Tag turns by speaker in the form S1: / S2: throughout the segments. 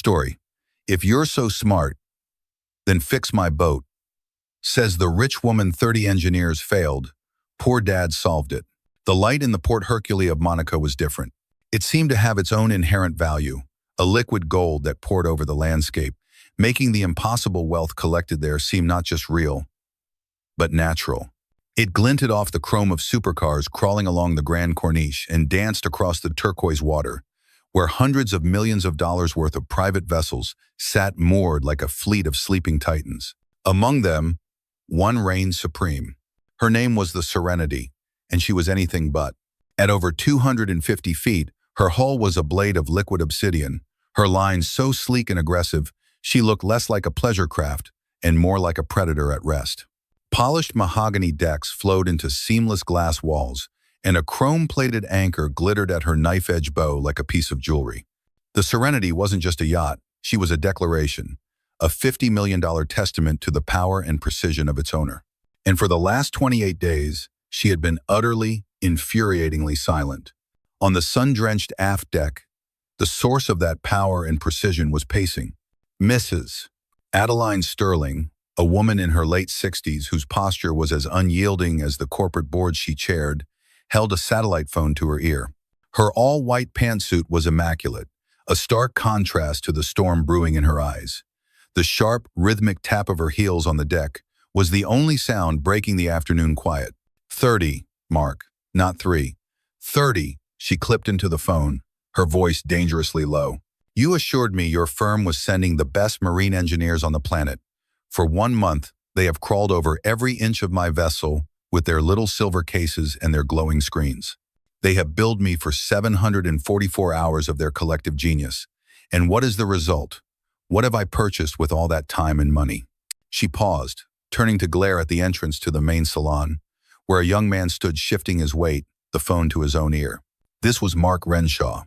S1: story. If you're so smart, then fix my boat. Says the rich woman 30 engineers failed. Poor dad solved it. The light in the Port Hercule of Monaco was different. It seemed to have its own inherent value, a liquid gold that poured over the landscape, making the impossible wealth collected there seem not just real, but natural. It glinted off the chrome of supercars crawling along the Grand Corniche and danced across the turquoise water, where hundreds of millions of dollars worth of private vessels sat moored like a fleet of sleeping titans. Among them, one reigned supreme. Her name was the Serenity, and she was anything but. At over 250 feet, her hull was a blade of liquid obsidian, her lines so sleek and aggressive, she looked less like a pleasure craft and more like a predator at rest. Polished mahogany decks flowed into seamless glass walls, and a chrome-plated anchor glittered at her knife-edge bow like a piece of jewelry. The Serenity wasn't just a yacht, she was a declaration, a $50 million testament to the power and precision of its owner. And for the last 28 days, she had been utterly, infuriatingly silent. On the sun-drenched aft deck, the source of that power and precision was pacing. Mrs. Adeline Sterling, a woman in her late 60s whose posture was as unyielding as the corporate board she chaired, held a satellite phone to her ear. Her all-white pantsuit was immaculate, a stark contrast to the storm brewing in her eyes. The sharp, rhythmic tap of her heels on the deck was the only sound breaking the afternoon quiet. 30, Mark, not 3. 30, she clipped into the phone, her voice dangerously low. You assured me your firm was sending the best marine engineers on the planet. For 1 month, they have crawled over every inch of my vessel with their little silver cases and their glowing screens. They have billed me for 744 hours of their collective genius. And what is the result? What have I purchased with all that time and money? She paused, turning to glare at the entrance to the main salon, where a young man stood shifting his weight, the phone to his own ear. This was Mark Renshaw,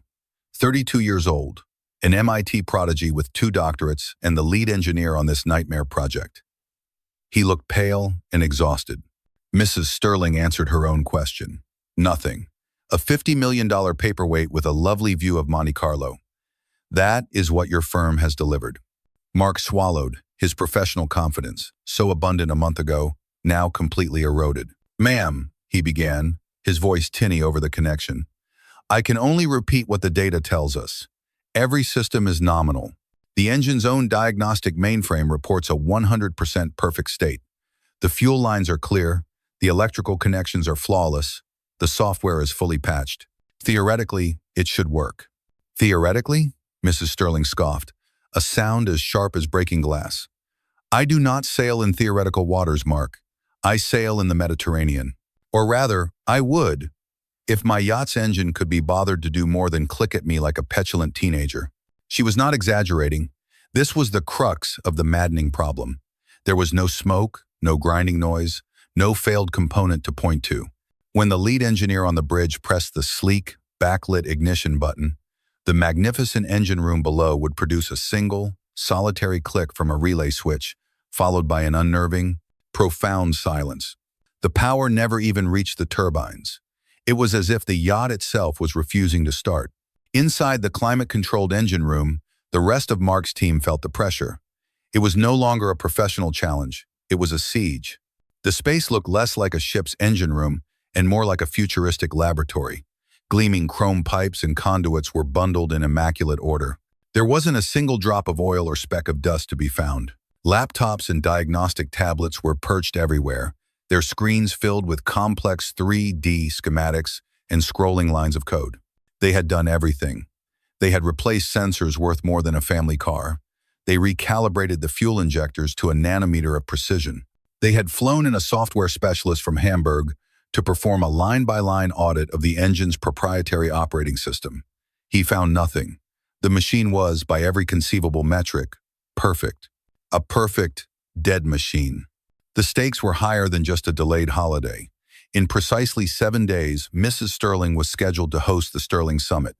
S1: 32 years old, an MIT prodigy with 2 doctorates and the lead engineer on this nightmare project. He looked pale and exhausted. Mrs. Sterling answered her own question. Nothing. A $50 million paperweight with a lovely view of Monte Carlo. That is what your firm has delivered. Mark swallowed, his professional confidence, so abundant a month ago, now completely eroded. Ma'am, he began, his voice tinny over the connection. I can only repeat what the data tells us. Every system is nominal. The engine's own diagnostic mainframe reports a 100% perfect state. The fuel lines are clear, the electrical connections are flawless, the software is fully patched. Theoretically, it should work. Theoretically? Mrs. Sterling scoffed, a sound as sharp as breaking glass. I do not sail in theoretical waters, Mark. I sail in the Mediterranean. Or rather, I would, if my yacht's engine could be bothered to do more than click at me like a petulant teenager. She was not exaggerating. This was the crux of the maddening problem. There was no smoke, no grinding noise, no failed component to point to. When the lead engineer on the bridge pressed the sleek, backlit ignition button, the magnificent engine room below would produce a single, solitary click from a relay switch, followed by an unnerving, profound silence. The power never even reached the turbines. It was as if the yacht itself was refusing to start. Inside the climate-controlled engine room, the rest of Mark's team felt the pressure. It was no longer a professional challenge. It was a siege. The space looked less like a ship's engine room and more like a futuristic laboratory. Gleaming chrome pipes and conduits were bundled in immaculate order. There wasn't a single drop of oil or speck of dust to be found. Laptops and diagnostic tablets were perched everywhere, their screens filled with complex 3D schematics and scrolling lines of code. They had done everything. They had replaced sensors worth more than a family car. They recalibrated the fuel injectors to a nanometer of precision. They had flown in a software specialist from Hamburg to perform a line-by-line audit of the engine's proprietary operating system. He found nothing. The machine was, by every conceivable metric, perfect. A perfect, dead machine. The stakes were higher than just a delayed holiday. In precisely 7 days, Mrs. Sterling was scheduled to host the Sterling Summit.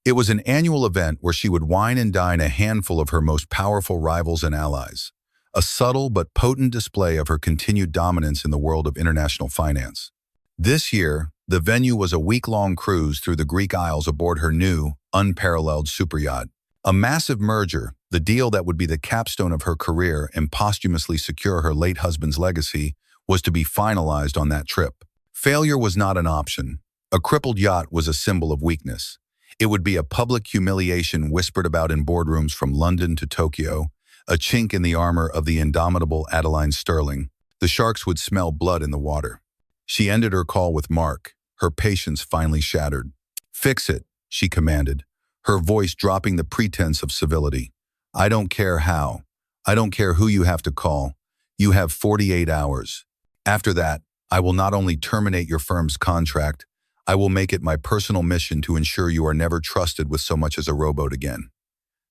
S1: It was an annual event where she would wine and dine a handful of her most powerful rivals and allies. A subtle but potent display of her continued dominance in the world of international finance. This year, the venue was a week-long cruise through the Greek Isles aboard her new, unparalleled superyacht. A massive merger, the deal that would be the capstone of her career and posthumously secure her late husband's legacy, was to be finalized on that trip. Failure was not an option. A crippled yacht was a symbol of weakness. It would be a public humiliation whispered about in boardrooms from London to Tokyo, a chink in the armor of the indomitable Adeline Sterling. The sharks would smell blood in the water. She ended her call with Mark, her patience finally shattered. "Fix it," she commanded, her voice dropping the pretense of civility. "I don't care how. I don't care who you have to call. You have 48 hours. After that, I will not only terminate your firm's contract, I will make it my personal mission to ensure you are never trusted with so much as a rowboat again.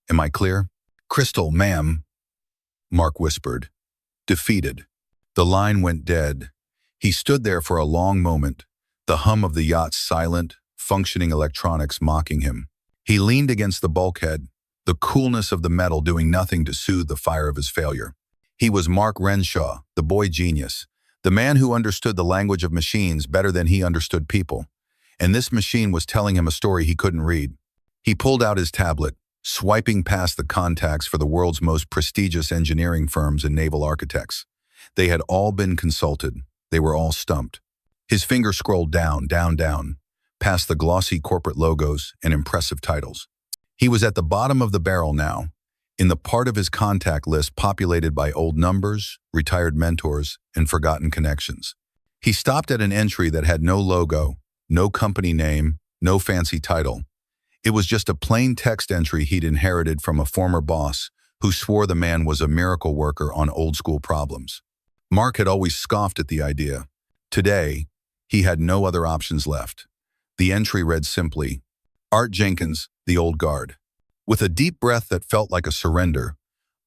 S1: Am I clear?" "Crystal, ma'am," Mark whispered, defeated. The line went dead. He stood there for a long moment, the hum of the yacht's silent, functioning electronics mocking him. He leaned against the bulkhead, the coolness of the metal doing nothing to soothe the fire of his failure. He was Mark Renshaw, the boy genius, the man who understood the language of machines better than he understood people. And this machine was telling him a story he couldn't read. He pulled out his tablet, swiping past the contacts for the world's most prestigious engineering firms and naval architects. They had all been consulted. They were all stumped. His finger scrolled down, down, down, past the glossy corporate logos and impressive titles. He was at the bottom of the barrel now, in the part of his contact list populated by old numbers, retired mentors, and forgotten connections. He stopped at an entry that had no logo, no company name, no fancy title. It was just a plain text entry he'd inherited from a former boss who swore the man was a miracle worker on old-school problems. Mark had always scoffed at the idea. Today, he had no other options left. The entry read simply, "Art Jenkins, the old guard." With a deep breath that felt like a surrender,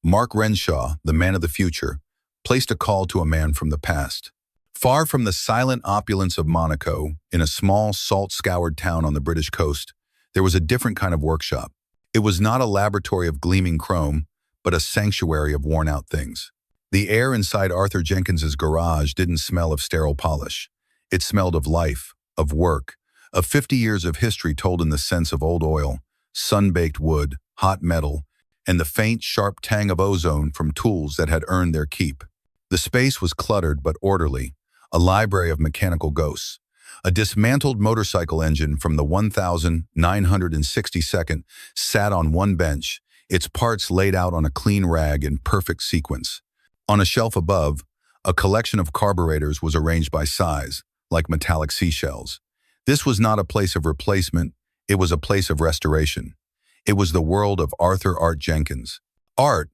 S1: Mark Renshaw, the man of the future, placed a call to a man from the past. Far from the silent opulence of Monaco, in a small, salt-scoured town on the British coast, there was a different kind of workshop. It was not a laboratory of gleaming chrome, but a sanctuary of worn-out things. The air inside Arthur Jenkins's garage didn't smell of sterile polish. It smelled of life, of work, of 50 years of history told in the sense of old oil, sun-baked wood, hot metal, and the faint, sharp tang of ozone from tools that had earned their keep. The space was cluttered but orderly, a library of mechanical ghosts. A dismantled motorcycle engine from the 1962nd sat on one bench, its parts laid out on a clean rag in perfect sequence. On a shelf above, a collection of carburetors was arranged by size, like metallic seashells. This was not a place of replacement, it was a place of restoration. It was the world of Arthur "Art" Jenkins. Art,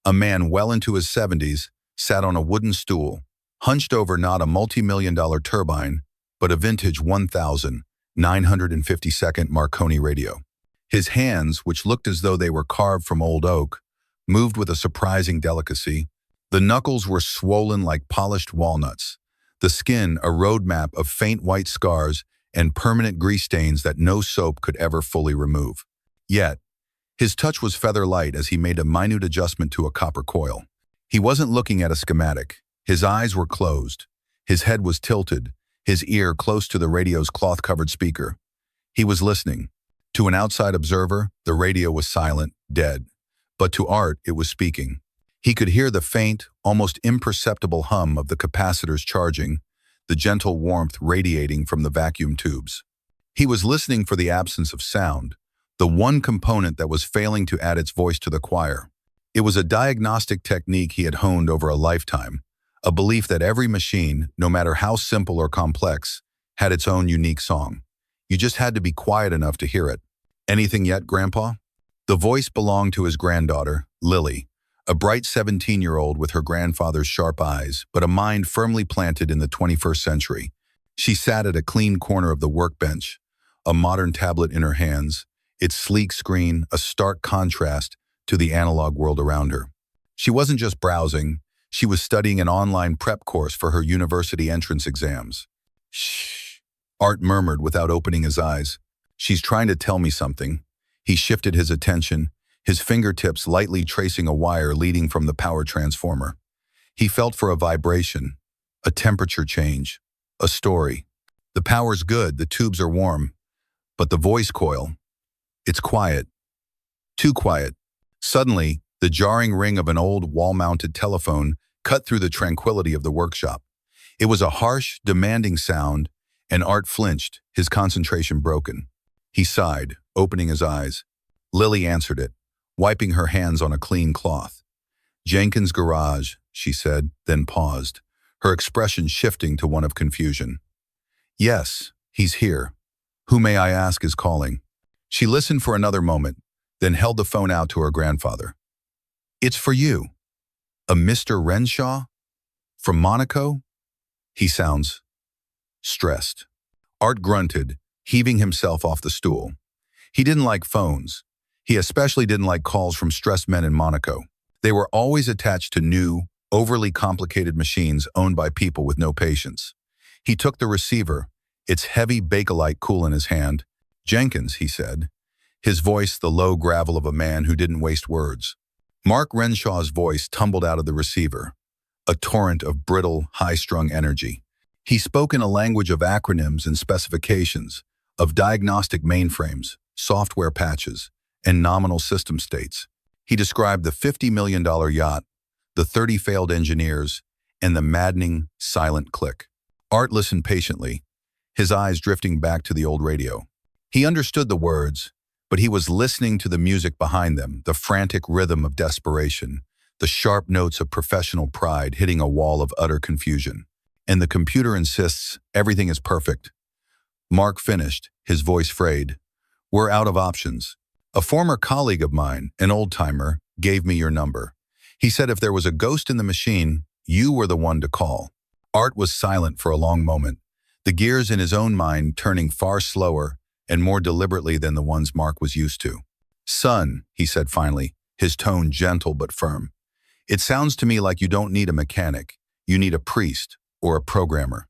S1: a man well into his 70s, sat on a wooden stool, hunched over not a multi-million-dollar turbine, but a vintage 1952nd Marconi radio. His hands, which looked as though they were carved from old oak, moved with a surprising delicacy. The knuckles were swollen like polished walnuts, the skin a roadmap of faint white scars and permanent grease stains that no soap could ever fully remove. Yet, his touch was feather-light as he made a minute adjustment to a copper coil. He wasn't looking at a schematic. His eyes were closed. His head was tilted, his ear close to the radio's cloth-covered speaker. He was listening. To an outside observer, the radio was silent, dead. But to Art, it was speaking. He could hear the faint, almost imperceptible hum of the capacitors charging, the gentle warmth radiating from the vacuum tubes. He was listening for the absence of sound, the one component that was failing to add its voice to the choir. It was a diagnostic technique he had honed over a lifetime, a belief that every machine, no matter how simple or complex, had its own unique song. You just had to be quiet enough to hear it. "Anything yet, Grandpa?" The voice belonged to his granddaughter, Lily, a bright 17-year-old with her grandfather's sharp eyes, but a mind firmly planted in the 21st century. She sat at a clean corner of the workbench, a modern tablet in her hands, its sleek screen a stark contrast to the analog world around her. She wasn't just browsing, she was studying an online prep course for her university entrance exams. "Shh," Art murmured without opening his eyes. "She's trying to tell me something." He shifted his attention, his fingertips lightly tracing a wire leading from the power transformer. He felt for a vibration, a temperature change, a story. The power's good, the tubes are warm, but the voice coil, it's quiet. Too quiet. Suddenly, the jarring ring of an old wall-mounted telephone cut through the tranquility of the workshop. It was a harsh, demanding sound, and Art flinched, his concentration broken. He sighed, opening his eyes. Lily answered it, wiping her hands on a clean cloth. "Jenkins' garage," she said, then paused, her expression shifting to one of confusion. "Yes, he's here. Who may I ask is calling?" She listened for another moment, then held the phone out to her grandfather. "It's for you. A Mr. Renshaw? From Monaco?" "He sounds stressed." Art grunted, heaving himself off the stool. He didn't like phones. He especially didn't like calls from stressed men in Monaco. They were always attached to new, overly complicated machines owned by people with no patience. He took the receiver, its heavy Bakelite cool in his hand. "Jenkins," he said, his voice the low gravel of a man who didn't waste words. Mark Renshaw's voice tumbled out of the receiver, a torrent of brittle, high-strung energy. He spoke in a language of acronyms and specifications, of diagnostic mainframes, software patches, and nominal system states. He described the $50 million yacht, the 30 failed engineers, and the maddening, silent click. Art listened patiently, his eyes drifting back to the old radio. He understood the words, but he was listening to the music behind them, the frantic rhythm of desperation, the sharp notes of professional pride hitting a wall of utter confusion. "And the computer insists everything is perfect." Mark finished, his voice frayed. "We're out of options. A former colleague of mine, an old-timer, gave me your number. He said if there was a ghost in the machine, you were the one to call." Art was silent for a long moment, the gears in his own mind turning far slower and more deliberately than the ones Mark was used to. "Son," he said finally, his tone gentle but firm, "it sounds to me like you don't need a mechanic. You need a priest or a programmer.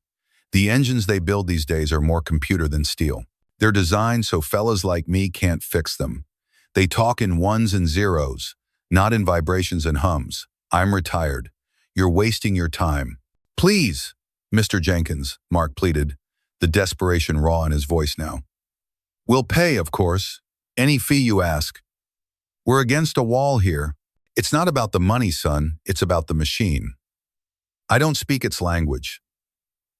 S1: The engines they build these days are more computer than steel. They're designed so fellas like me can't fix them. They talk in ones and zeros, not in vibrations and hums. I'm retired. You're wasting your time." "Please, Mr. Jenkins," Mark pleaded, the desperation raw in his voice now. "We'll pay, of course. Any fee you ask. We're against a wall here. It's not about the money, son. It's about the machine. I don't speak its language."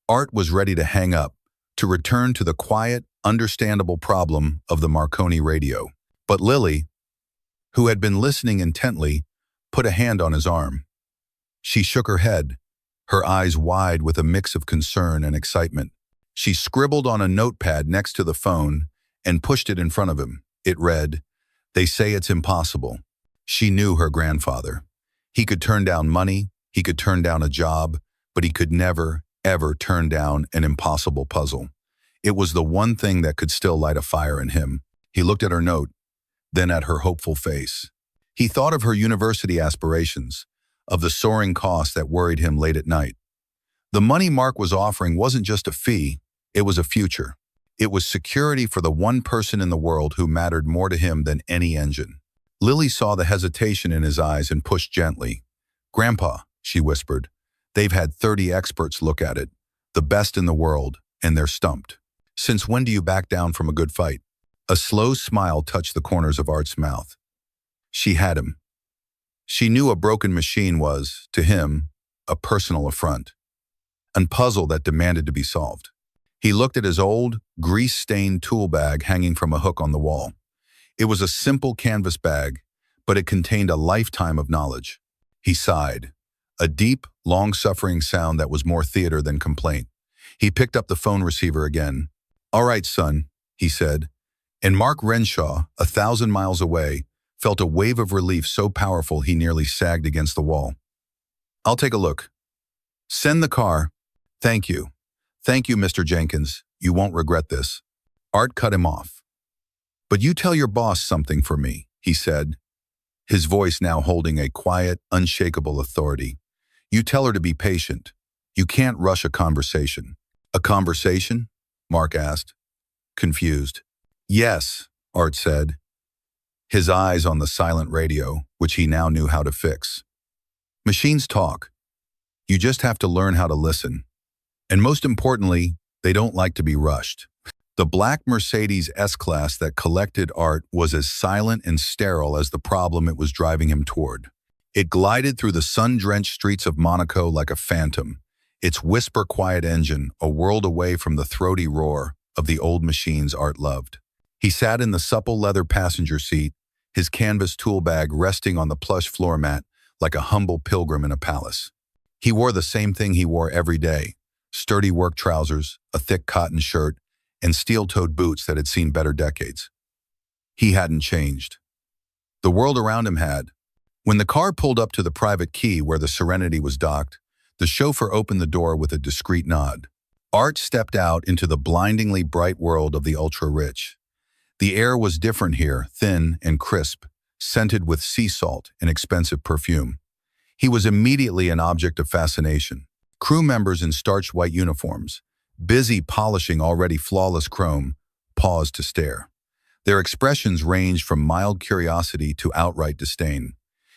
S1: Art was ready to hang up, to return to the quiet, understandable problem of the Marconi radio. But Lily, who had been listening intently, put a hand on his arm. She shook her head, her eyes wide with a mix of concern and excitement. She scribbled on a notepad next to the phone and pushed it in front of him. It read, "They say it's impossible." She knew her grandfather. He could turn down money, he could turn down a job, but he could never, ever turn down an impossible puzzle. It was the one thing that could still light a fire in him. He looked at her note, then at her hopeful face. He thought of her university aspirations, of the soaring costs that worried him late at night. The money Mark was offering wasn't just a fee, it was a future. It was security for the one person in the world who mattered more to him than any engine. Lily saw the hesitation in his eyes and pushed gently. "Grandpa," she whispered, "they've had 30 experts look at it, the best in the world, and they're stumped. Since when do you back down from a good fight?" A slow smile touched the corners of Art's mouth. She had him. She knew a broken machine was, to him, a personal affront, a puzzle that demanded to be solved. He looked at his old, grease-stained tool bag hanging from a hook on the wall. It was a simple canvas bag, but it contained a lifetime of knowledge. He sighed, a deep, long-suffering sound that was more theater than complaint. He picked up the phone receiver again. "All right, son," he said, and Mark Renshaw, 1,000 miles away, felt a wave of relief so powerful he nearly sagged against the wall. "I'll take a look. Send the car. Thank you. Thank you, Mr. Jenkins. You won't regret this." Art cut him off. "But you tell your boss something for me," he said, his voice now holding a quiet, unshakable authority. "You tell her to be patient. You can't rush a conversation." "A conversation?" Mark asked, confused. "Yes," Art said, his eyes on the silent radio, which he now knew how to fix. "Machines talk. You just have to learn how to listen. And most importantly, they don't like to be rushed." The black Mercedes S-Class that collected Art was as silent and sterile as the problem it was driving him toward. It glided through the sun-drenched streets of Monaco like a phantom, its whisper-quiet engine a world away from the throaty roar of the old machines Art loved. He sat in the supple leather passenger seat, his canvas tool bag resting on the plush floor mat like a humble pilgrim in a palace. He wore the same thing he wore every day: sturdy work trousers, a thick cotton shirt, and steel-toed boots that had seen better decades. He hadn't changed. The world around him had. When the car pulled up to the private key where the Serenity was docked, the chauffeur opened the door with a discreet nod. Art stepped out into the blindingly bright world of the ultra-rich. The air was different here, thin and crisp, scented with sea salt and expensive perfume. He was immediately an object of fascination. Crew members in starched white uniforms, busy polishing already flawless chrome, paused to stare. Their expressions ranged from mild curiosity to outright disdain.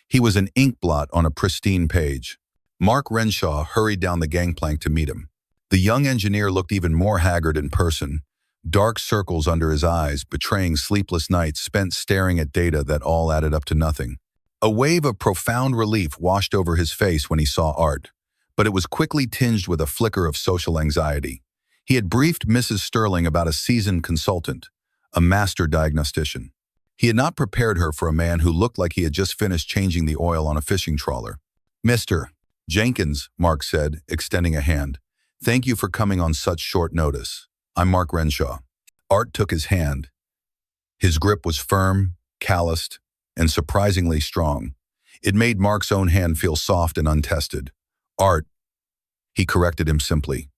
S1: He was an ink blot on a pristine page. Mark Renshaw hurried down the gangplank to meet him. The young engineer looked even more haggard in person, dark circles under his eyes betraying sleepless nights spent staring at data that all added up to nothing. A wave of profound relief washed over his face when he saw Art, but it was quickly tinged with a flicker of social anxiety. He had briefed Mrs. Sterling about a seasoned consultant, a master diagnostician. He had not prepared her for a man who looked like he had just finished changing the oil on a fishing trawler. "Mr. Jenkins," Mark said, extending a hand. "Thank you for coming on such short notice. I'm Mark Renshaw." Art took his hand. His grip was firm, calloused, and surprisingly strong. It made Mark's own hand feel soft and untested. "Art," he corrected him simply.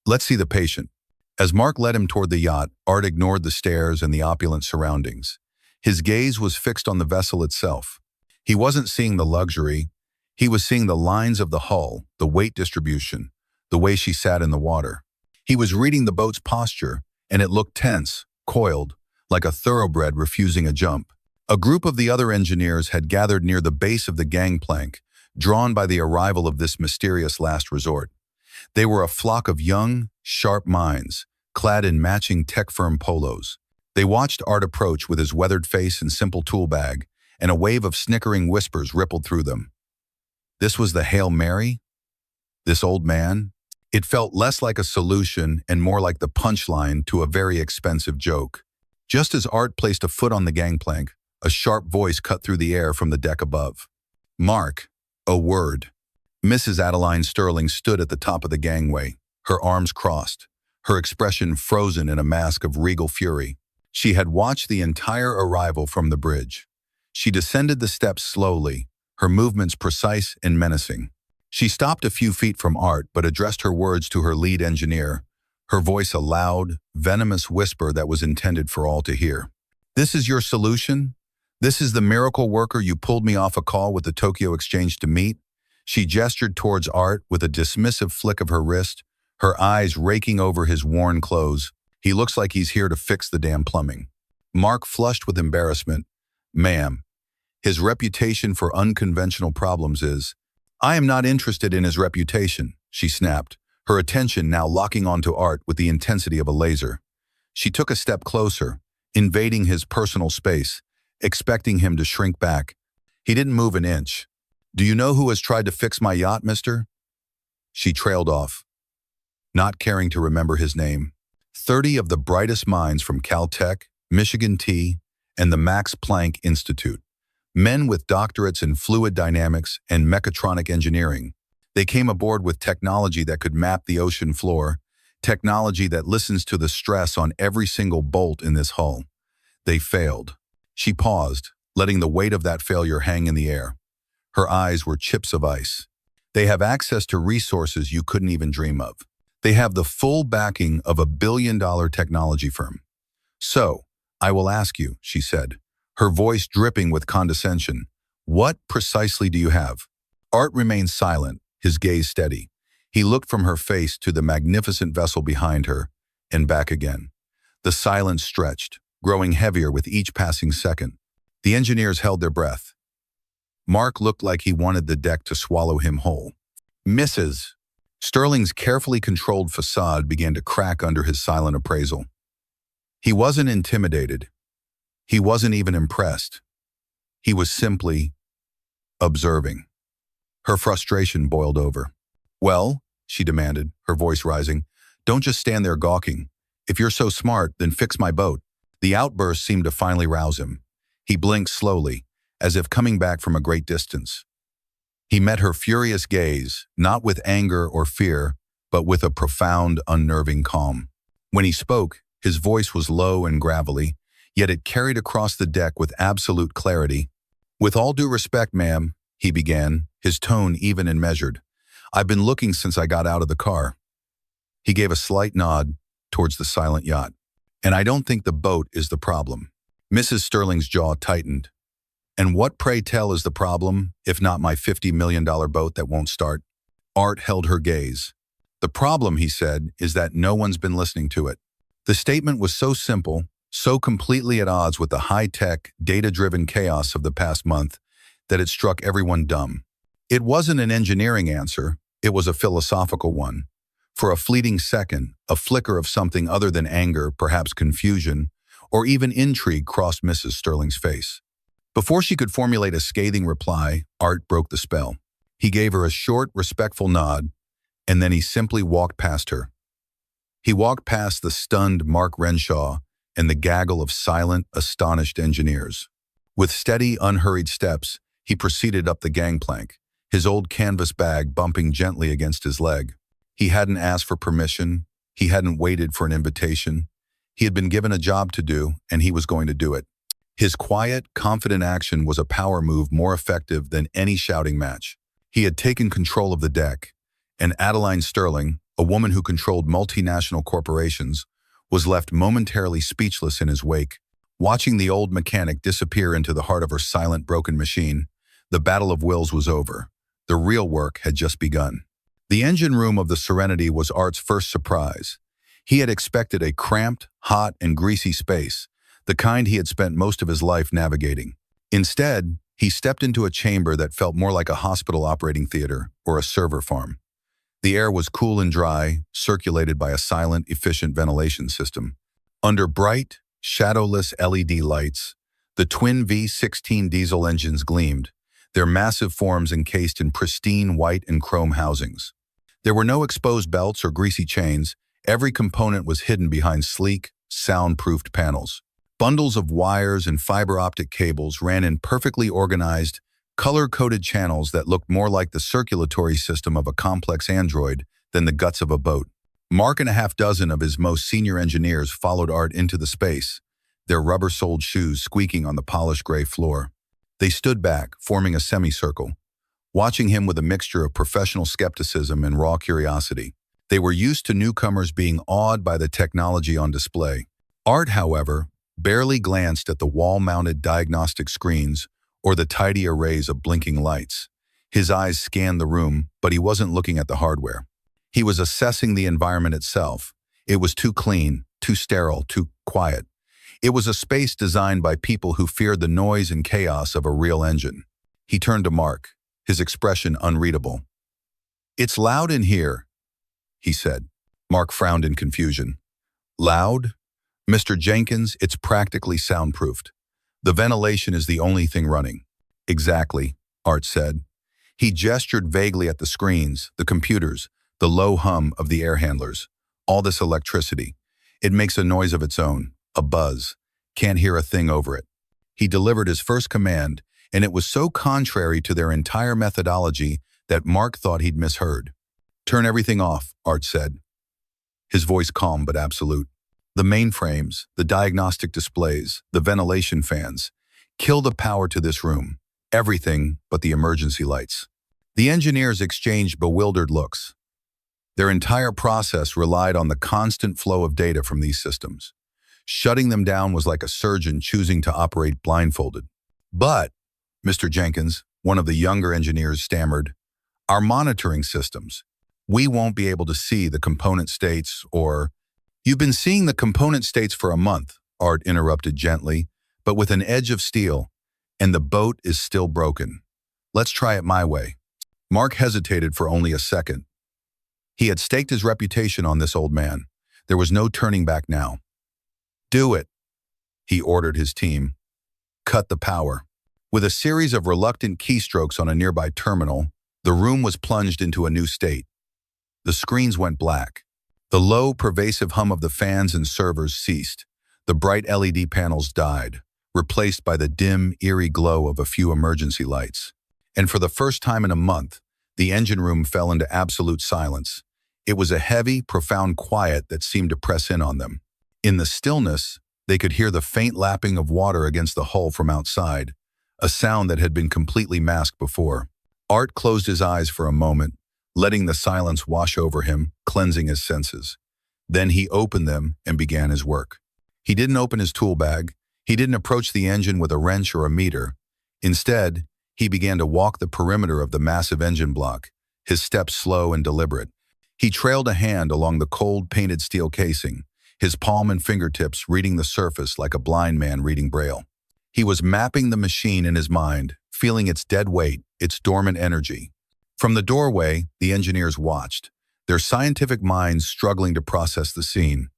S1: "Let's see the patient." As Mark led him toward the yacht, Art ignored the stairs and the opulent surroundings. His gaze was fixed on the vessel itself. He wasn't seeing the luxury. He was seeing the lines of the hull, the weight distribution, the way she sat in the water. He was reading the boat's posture, and it looked tense, coiled, like a thoroughbred refusing a jump. A group of the other engineers had gathered near the base of the gangplank, drawn by the arrival of this mysterious last resort. They were a flock of young, sharp minds, clad in matching tech-firm polos. They watched Art approach with his weathered face and simple tool bag, and a wave of snickering whispers rippled through them. This was the Hail Mary? This old man? It felt less like a solution and more like the punchline to a very expensive joke. Just as Art placed a foot on the gangplank, a sharp voice cut through the air from the deck above. "Mark, a word." Mrs. Adeline Sterling stood at the top of the gangway, her arms crossed, her expression frozen in a mask of regal fury. She had watched the entire arrival from the bridge. She descended the steps slowly, her movements precise and menacing. She stopped a few feet from Art but addressed her words to her lead engineer, her voice a loud, venomous whisper that was intended for all to hear. "This is your solution? This is the miracle worker you pulled me off a call with the Tokyo Exchange to meet?" She gestured towards Art with a dismissive flick of her wrist, her eyes raking over his worn clothes. "He looks like he's here to fix the damn plumbing." Mark flushed with embarrassment. "Ma'am, his reputation for unconventional problems is—" "I am not interested in his reputation," she snapped, her attention now locking onto Art with the intensity of a laser. She took a step closer, invading his personal space, expecting him to shrink back. He didn't move an inch. "Do you know who has tried to fix my yacht, mister?" She trailed off, not caring to remember his name. 30 of the brightest minds from Caltech, Michigan T, and the Max Planck Institute. Men with doctorates in fluid dynamics and mechatronic engineering. They came aboard with technology that could map the ocean floor, technology that listens to the stress on every single bolt in this hull. They failed. She paused, letting the weight of that failure hang in the air. Her eyes were chips of ice. "They have access to resources you couldn't even dream of. They have the full backing of a billion-dollar technology firm. So, I will ask you," she said, her voice dripping with condescension, "what precisely do you have?" Art remained silent, his gaze steady. He looked from her face to the magnificent vessel behind her, and back again. The silence stretched, growing heavier with each passing second. The engineers held their breath. Mark looked like he wanted the deck to swallow him whole. "Mrs. Sterling's carefully controlled facade began to crack under his silent appraisal. He wasn't intimidated. He wasn't even impressed. He was simply observing. Her frustration boiled over. "Well," she demanded, her voice rising, "don't just stand there gawking. If you're so smart, then fix my boat." The outburst seemed to finally rouse him. He blinked slowly, as if coming back from a great distance. He met her furious gaze, not with anger or fear, but with a profound, unnerving calm. When he spoke, his voice was low and gravelly, yet it carried across the deck with absolute clarity. "With all due respect, ma'am," he began, his tone even and measured. "I've been looking since I got out of the car." He gave a slight nod towards the silent yacht. "And I don't think the boat is the problem." Mrs. Sterling's jaw tightened. "And what, pray tell, is the problem, if not my $50 million boat that won't start?" Art held her gaze. "The problem," he said, "is that no one's been listening to it." The statement was so simple, so completely at odds with the high-tech, data-driven chaos of the past month, that it struck everyone dumb. It wasn't an engineering answer, it was a philosophical one. For a fleeting second, a flicker of something other than anger, perhaps confusion, or even intrigue crossed Mrs. Sterling's face. Before she could formulate a scathing reply, Art broke the spell. He gave her a short, respectful nod, and then he simply walked past her. He walked past the stunned Mark Renshaw and the gaggle of silent, astonished engineers. With steady, unhurried steps, he proceeded up the gangplank, his old canvas bag bumping gently against his leg. He hadn't asked for permission. He hadn't waited for an invitation. He had been given a job to do, and he was going to do it. His quiet, confident action was a power move more effective than any shouting match. He had taken control of the deck, and Adeline Sterling, a woman who controlled multinational corporations, was left momentarily speechless in his wake. Watching the old mechanic disappear into the heart of her silent, broken machine, the battle of wills was over. The real work had just begun. The engine room of the Serenity was Art's first surprise. He had expected a cramped, hot, and greasy space, the kind he had spent most of his life navigating. Instead, he stepped into a chamber that felt more like a hospital operating theater or a server farm. The air was cool and dry, circulated by a silent, efficient ventilation system. Under bright, shadowless LED lights, the twin V16 diesel engines gleamed, their massive forms encased in pristine white and chrome housings. There were no exposed belts or greasy chains. Every component was hidden behind sleek, soundproofed panels. Bundles of wires and fiber optic cables ran in perfectly organized, color-coded channels that looked more like the circulatory system of a complex android than the guts of a boat. Mark and a half dozen of his most senior engineers followed Art into the space, their rubber-soled shoes squeaking on the polished gray floor. They stood back, forming a semicircle, watching him with a mixture of professional skepticism and raw curiosity. They were used to newcomers being awed by the technology on display. Art, however, barely glanced at the wall-mounted diagnostic screens or the tidy arrays of blinking lights. His eyes scanned the room, but he wasn't looking at the hardware. He was assessing the environment itself. It was too clean, too sterile, too quiet. It was a space designed by people who feared the noise and chaos of a real engine. He turned to Mark, his expression unreadable. "It's loud in here," he said. Mark frowned in confusion. "Loud? Mr. Jenkins, it's practically soundproofed. The ventilation is the only thing running." "Exactly," Art said. He gestured vaguely at the screens, the computers, the low hum of the air handlers. "All this electricity. It makes a noise of its own, a buzz. Can't hear a thing over it." He delivered his first command, and it was so contrary to their entire methodology that Mark thought he'd misheard. "Turn everything off," Art said, his voice calm but absolute. "The mainframes, the diagnostic displays, the ventilation fans. Kill the power to this room. Everything but the emergency lights." The engineers exchanged bewildered looks. Their entire process relied on the constant flow of data from these systems. Shutting them down was like a surgeon choosing to operate blindfolded. "But, Mr. Jenkins," one of the younger engineers stammered, "our monitoring systems. We won't be able to see the component states or—" "You've been seeing the component states for a month," Art interrupted gently, but with an edge of steel, "and the boat is still broken. Let's try it my way." Mark hesitated for only a second. He had staked his reputation on this old man. There was no turning back now. Do it, he ordered his team. Cut the power. With a series of reluctant keystrokes on a nearby terminal, the room was plunged into a new state. The screens went black. The low, pervasive hum of the fans and servers ceased. The bright LED panels died, replaced by the dim, eerie glow of a few emergency lights. And for the first time in a month, the engine room fell into absolute silence. It was a heavy, profound quiet that seemed to press in on them. In the stillness, they could hear the faint lapping of water against the hull from outside, a sound that had been completely masked before. Art closed his eyes for a moment, letting the silence wash over him, cleansing his senses. Then he opened them and began his work. He didn't open his tool bag. He didn't approach the engine with a wrench or a meter. Instead, he began to walk the perimeter of the massive engine block, his steps slow and deliberate. He trailed a hand along the cold, painted steel casing, his palm and fingertips reading the surface like a blind man reading Braille. He was mapping the machine in his mind, feeling its dead weight, its dormant energy. From the doorway, the engineers watched, their scientific minds struggling to process the scene.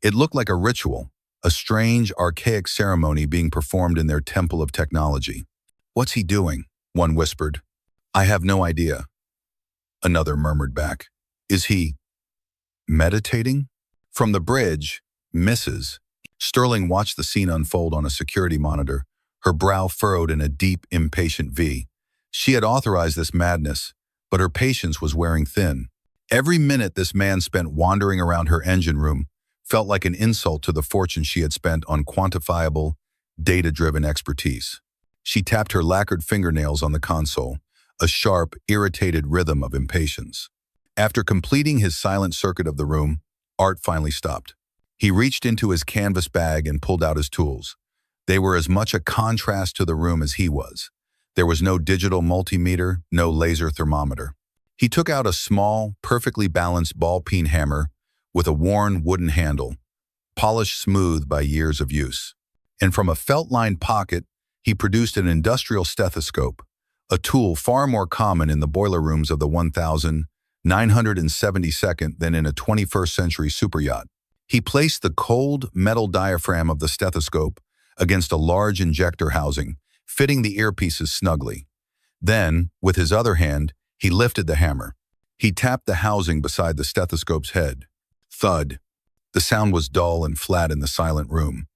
S1: It looked like a ritual, a strange, archaic ceremony being performed in their temple of technology. "What's he doing?" one whispered. "I have no idea," another murmured back. "Is he meditating?" From the bridge, Mrs. Sterling watched the scene unfold on a security monitor, her brow furrowed in a deep, impatient V. She had authorized this madness, but her patience was wearing thin. Every minute this man spent wandering around her engine room felt like an insult to the fortune she had spent on quantifiable, data-driven expertise. She tapped her lacquered fingernails on the console, a sharp, irritated rhythm of impatience. After completing his silent circuit of the room, Art finally stopped. He reached into his canvas bag and pulled out his tools. They were as much a contrast to the room as he was. There was no digital multimeter, no laser thermometer. He took out a small, perfectly balanced ball-peen hammer with a worn wooden handle, polished smooth by years of use. And from a felt-lined pocket, he produced an industrial stethoscope, a tool far more common in the boiler rooms of the 1972nd than in a 21st century superyacht. He placed the cold, metal diaphragm of the stethoscope against a large injector housing, fitting the earpieces snugly. Then, with his other hand, he lifted the hammer. He tapped the housing beside the stethoscope's head. Thud. The sound was dull and flat in the silent room.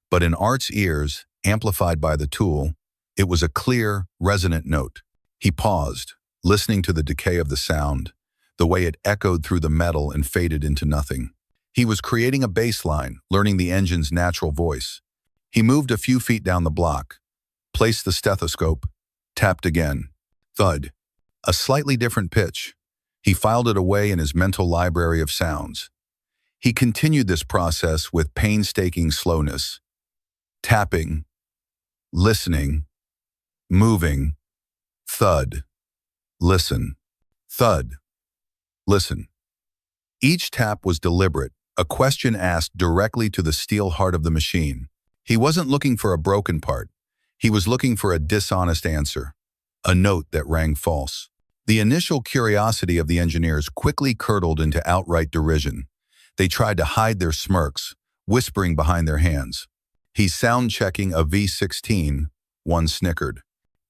S1: But in Art's ears, amplified by the tool, it was a clear, resonant note. He paused, listening to the decay of the sound, the way it echoed through the metal and faded into nothing. He was creating a bass line, learning the engine's natural voice. He moved a few feet down the block, placed the stethoscope, tapped again. Thud. A slightly different pitch. He filed it away in his mental library of sounds. He continued this process with painstaking slowness. Tapping, listening, moving, thud, listen, thud, listen. Each tap was deliberate, a question asked directly to the steel heart of the machine. He wasn't looking for a broken part. He was looking for a dishonest answer, a note that rang false. The initial curiosity of the engineers quickly curdled into outright derision. They tried to hide their smirks, whispering behind their hands. "He's sound-checking a V16, one snickered.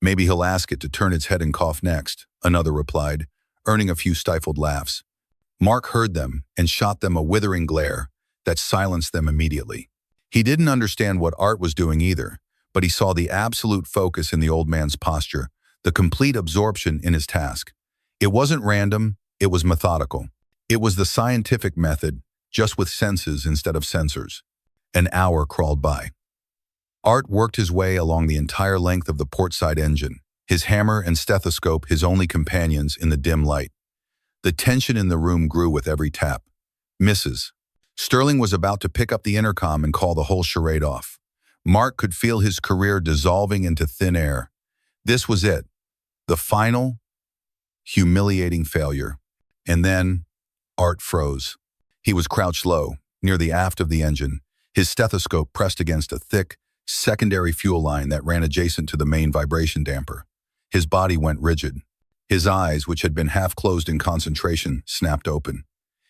S1: "Maybe he'll ask it to turn its head and cough next," another replied, earning a few stifled laughs. Mark heard them and shot them a withering glare that silenced them immediately. He didn't understand what Art was doing either, but he saw the absolute focus in the old man's posture, the complete absorption in his task. It wasn't random, it was methodical. It was the scientific method, just with senses instead of sensors. An hour crawled by. Art worked his way along the entire length of the portside engine, his hammer and stethoscope his only companions in the dim light. The tension in the room grew with every tap. Mrs. Sterling was about to pick up the intercom and call the whole charade off. Mark could feel his career dissolving into thin air. This was it, the final, humiliating failure. And then, Art froze. He was crouched low, near the aft of the engine, his stethoscope pressed against a thick, secondary fuel line that ran adjacent to the main vibration damper. His body went rigid. His eyes, which had been half closed in concentration, snapped open.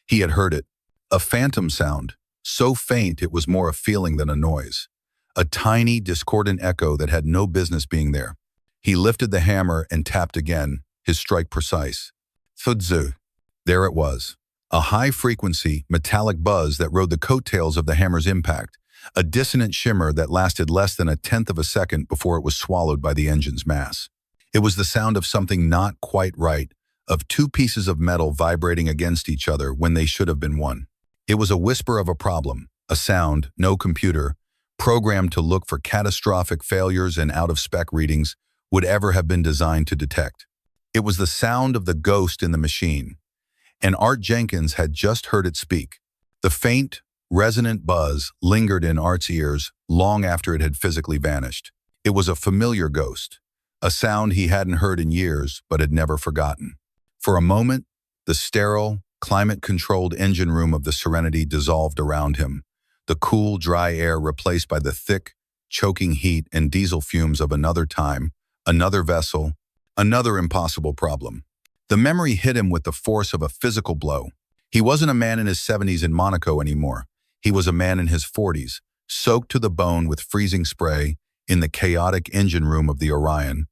S1: He had heard it. A phantom sound, so faint it was more a feeling than a noise. A tiny, discordant echo that had no business being there. He lifted the hammer and tapped again, his strike precise. Thudzu. There it was. A high-frequency, metallic buzz that rode the coattails of the hammer's impact, a dissonant shimmer that lasted less than a tenth of a second before it was swallowed by the engine's mass. It was the sound of something not quite right, of two pieces of metal vibrating against each other when they should have been one. It was a whisper of a problem, a sound, no computer, programmed to look for catastrophic failures and out-of-spec readings, would ever have been designed to detect. It was the sound of the ghost in the machine, and Art Jenkins had just heard it speak. The faint, resonant buzz lingered in Art's ears long after it had physically vanished. It was a familiar ghost, a sound he hadn't heard in years but had never forgotten. For a moment, the sterile, climate-controlled engine room of the Serenity dissolved around him, the cool, dry air replaced by the thick, choking heat and diesel fumes of another time, another vessel, another impossible problem. The memory hit him with the force of a physical blow. He wasn't a man in his 70s in Monaco anymore. He was a man in his 40s, soaked to the bone with freezing spray, in the chaotic engine room of the Orion,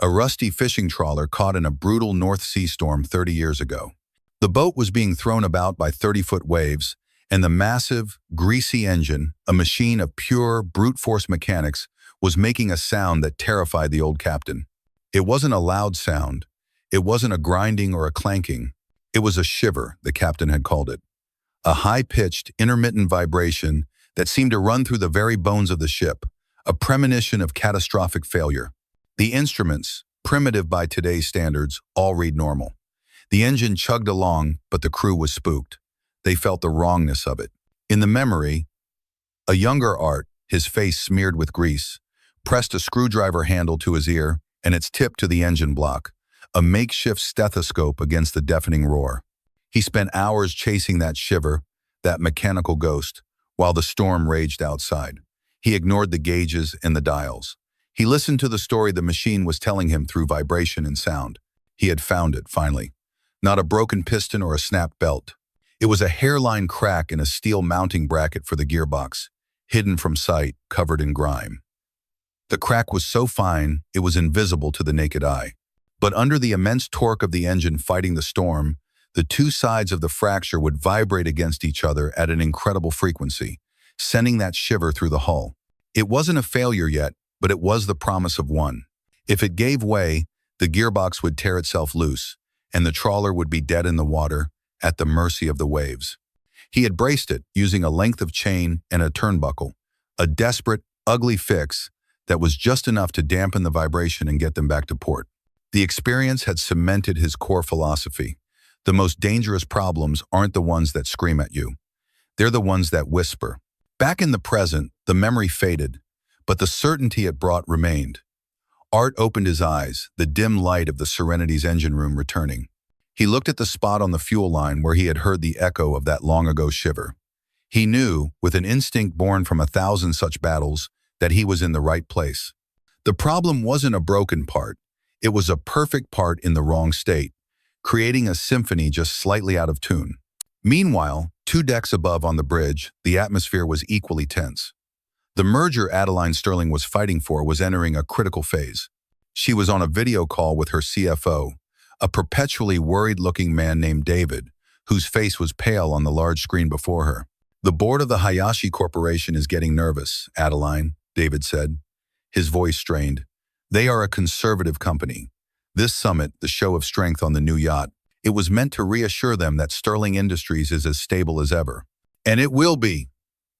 S1: a rusty fishing trawler caught in a brutal North Sea storm 30 years ago. The boat was being thrown about by 30-foot waves, and the massive, greasy engine, a machine of pure, brute force mechanics, was making a sound that terrified the old captain. It wasn't a loud sound. It wasn't a grinding or a clanking. It was a shiver, the captain had called it. A high-pitched, intermittent vibration that seemed to run through the very bones of the ship, a premonition of catastrophic failure. The instruments, primitive by today's standards, all read normal. The engine chugged along, but the crew was spooked. They felt the wrongness of it. In the memory, a younger Art, his face smeared with grease, pressed a screwdriver handle to his ear and its tip to the engine block, a makeshift stethoscope against the deafening roar. He spent hours chasing that shiver, that mechanical ghost, while the storm raged outside. He ignored the gauges and the dials. He listened to the story the machine was telling him through vibration and sound. He had found it, finally. Not a broken piston or a snapped belt. It was a hairline crack in a steel mounting bracket for the gearbox, hidden from sight, covered in grime. The crack was so fine, it was invisible to the naked eye. But under the immense torque of the engine fighting the storm, the two sides of the fracture would vibrate against each other at an incredible frequency, sending that shiver through the hull. It wasn't a failure yet, but it was the promise of one. If it gave way, the gearbox would tear itself loose, and the trawler would be dead in the water, at the mercy of the waves. He had braced it using a length of chain and a turnbuckle, a desperate, ugly fix that was just enough to dampen the vibration and get them back to port. The experience had cemented his core philosophy. The most dangerous problems aren't the ones that scream at you. They're the ones that whisper. Back in the present, the memory faded, but the certainty it brought remained. Art opened his eyes, the dim light of the Serenity's engine room returning. He looked at the spot on the fuel line where he had heard the echo of that long-ago shiver. He knew, with an instinct born from 1,000 such battles, that he was in the right place. The problem wasn't a broken part. It was a perfect part in the wrong state, creating a symphony just slightly out of tune. Meanwhile, 2 decks above on the bridge, the atmosphere was equally tense. The merger Adeline Sterling was fighting for was entering a critical phase. She was on a video call with her CFO, a perpetually worried-looking man named David, whose face was pale on the large screen before her. "The board of the Hayashi Corporation is getting nervous, Adeline," David said, his voice strained. "They are a conservative company. This summit, the show of strength on the new yacht, it was meant to reassure them that Sterling Industries is as stable as ever." "And it will be,"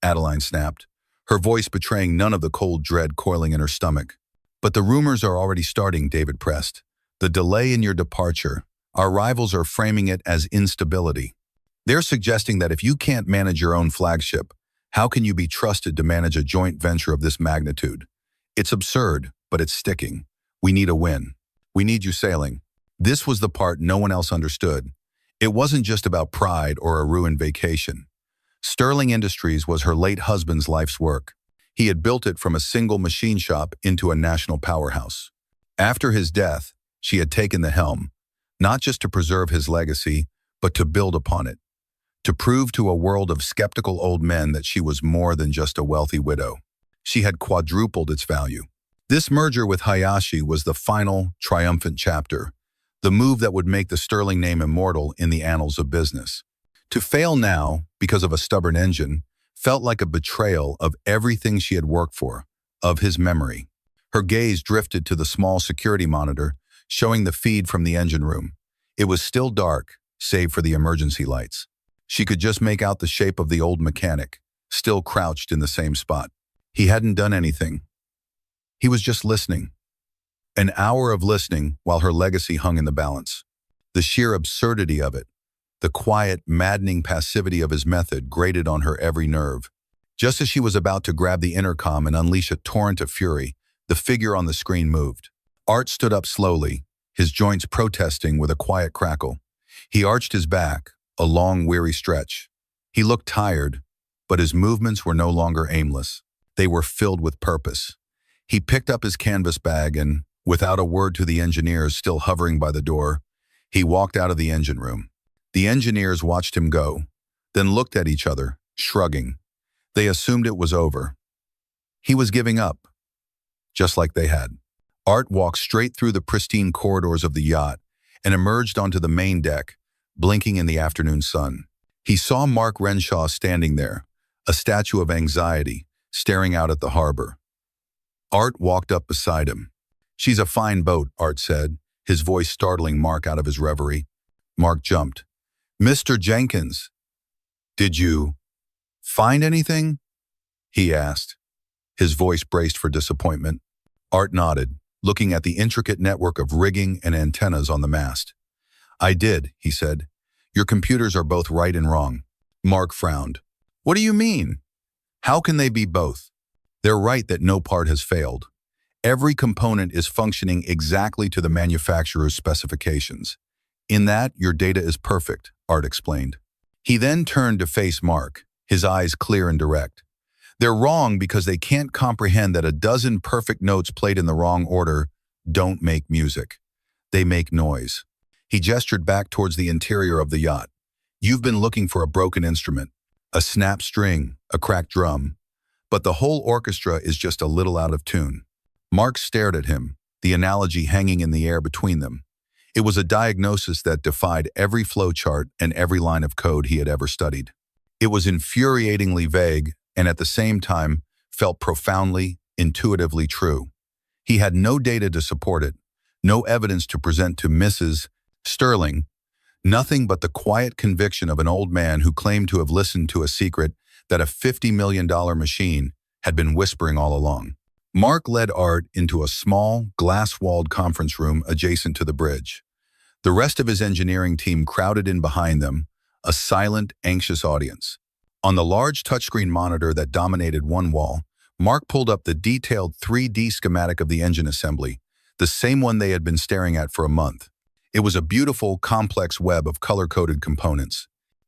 S1: Adeline snapped, her voice betraying none of the cold dread coiling in her stomach. "But the rumors are already starting," David pressed. "The delay in your departure, our rivals are framing it as instability. They're suggesting that if you can't manage your own flagship, how can you be trusted to manage a joint venture of this magnitude? It's absurd, but it's sticking. We need a win. We need you sailing." This was the part no one else understood. It wasn't just about pride or a ruined vacation. Sterling Industries was her late husband's life's work. He had built it from a single machine shop into a national powerhouse. After his death, she had taken the helm, not just to preserve his legacy, but to build upon it. to prove to a world of skeptical old men that she was more than just a wealthy widow. She had quadrupled its value. This merger with Hayashi was the final, triumphant chapter, the move that would make the sterling name immortal in the annals of business. To fail now, because of a stubborn engine, felt like a betrayal of everything she had worked for, of his memory. Her gaze drifted to the small security monitor, showing the feed from the engine room. It was still dark, save for the emergency lights. She could just make out the shape of the old mechanic, still crouched in the same spot. He hadn't done anything. He was just listening. An hour of listening while her legacy hung in the balance. The sheer absurdity of it, the quiet, maddening passivity of his method grated on her every nerve. Just as she was about to grab the intercom and unleash a torrent of fury, the figure on the screen moved. Art stood up slowly, his joints protesting with a quiet crackle. He arched his back, a long, weary stretch. He looked tired, but his movements were no longer aimless. They were filled with purpose. He picked up his canvas bag and, without a word to the engineers still hovering by the door, he walked out of the engine room. The engineers watched him go, then looked at each other, shrugging. They assumed it was over. He was giving up, just like they had. Art walked straight through the pristine corridors of the yacht and emerged onto the main deck, blinking in the afternoon sun. He saw Mark Renshaw standing there, a statue of anxiety, staring out at the harbor. Art walked up beside him. "She's a fine boat," Art said, his voice startling Mark out of his reverie. Mark jumped. "Mr. Jenkins, did you find anything?" he asked. His voice braced for disappointment. Art nodded, looking at the intricate network of rigging and antennas on the mast. "I did," he said. "Your computers are both right and wrong." Mark frowned. "What do you mean? How can they be both?" "They're right that no part has failed. Every component is functioning exactly to the manufacturer's specifications. In that, your data is perfect," Art explained. He then turned to face Mark, his eyes clear and direct. "They're wrong because they can't comprehend that a dozen perfect notes played in the wrong order don't make music. They make noise." He gestured back towards the interior of the yacht. "You've been looking for a broken instrument, a snapped string, a cracked drum, but the whole orchestra is just a little out of tune." Mark stared at him, the analogy hanging in the air between them. It was a diagnosis that defied every flowchart and every line of code he had ever studied. It was infuriatingly vague and at the same time felt profoundly, intuitively true. He had no data to support it, no evidence to present to Mrs. Sterling, nothing but the quiet conviction of an old man who claimed to have listened to a secret that a $50 million machine had been whispering all along. Mark led Art into a small, glass-walled conference room adjacent to the bridge. The rest of his engineering team crowded in behind them, a silent, anxious audience. On the large touchscreen monitor that dominated one wall, Mark pulled up the detailed 3D schematic of the engine assembly, the same one they had been staring at for a month. It was a beautiful, complex web of color-coded components.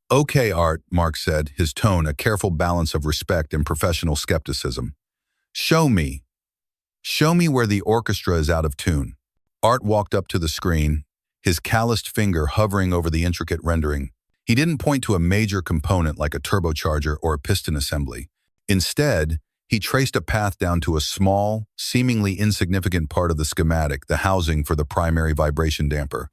S1: "Okay, Art," Mark said, his tone a careful balance of respect and professional skepticism. Show me where the orchestra is out of tune." Art walked up to the screen, his calloused finger hovering over the intricate rendering. He didn't point to a major component like a turbocharger or a piston assembly. Instead, he traced a path down to a small, seemingly insignificant part of the schematic, the housing for the primary vibration damper.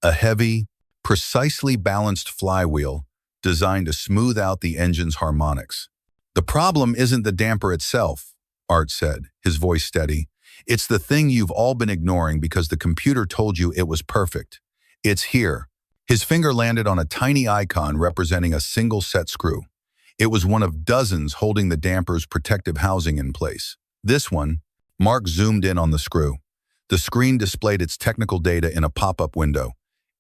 S1: A heavy, precisely balanced flywheel designed to smooth out the engine's harmonics. "The problem isn't the damper itself," Art said, his voice steady. "It's the thing you've all been ignoring because the computer told you it was perfect. It's here." His finger landed on a tiny icon representing a single set screw. It was one of dozens holding the damper's protective housing in place. This one, Mark zoomed in on the screw. The screen displayed its technical data in a pop-up window.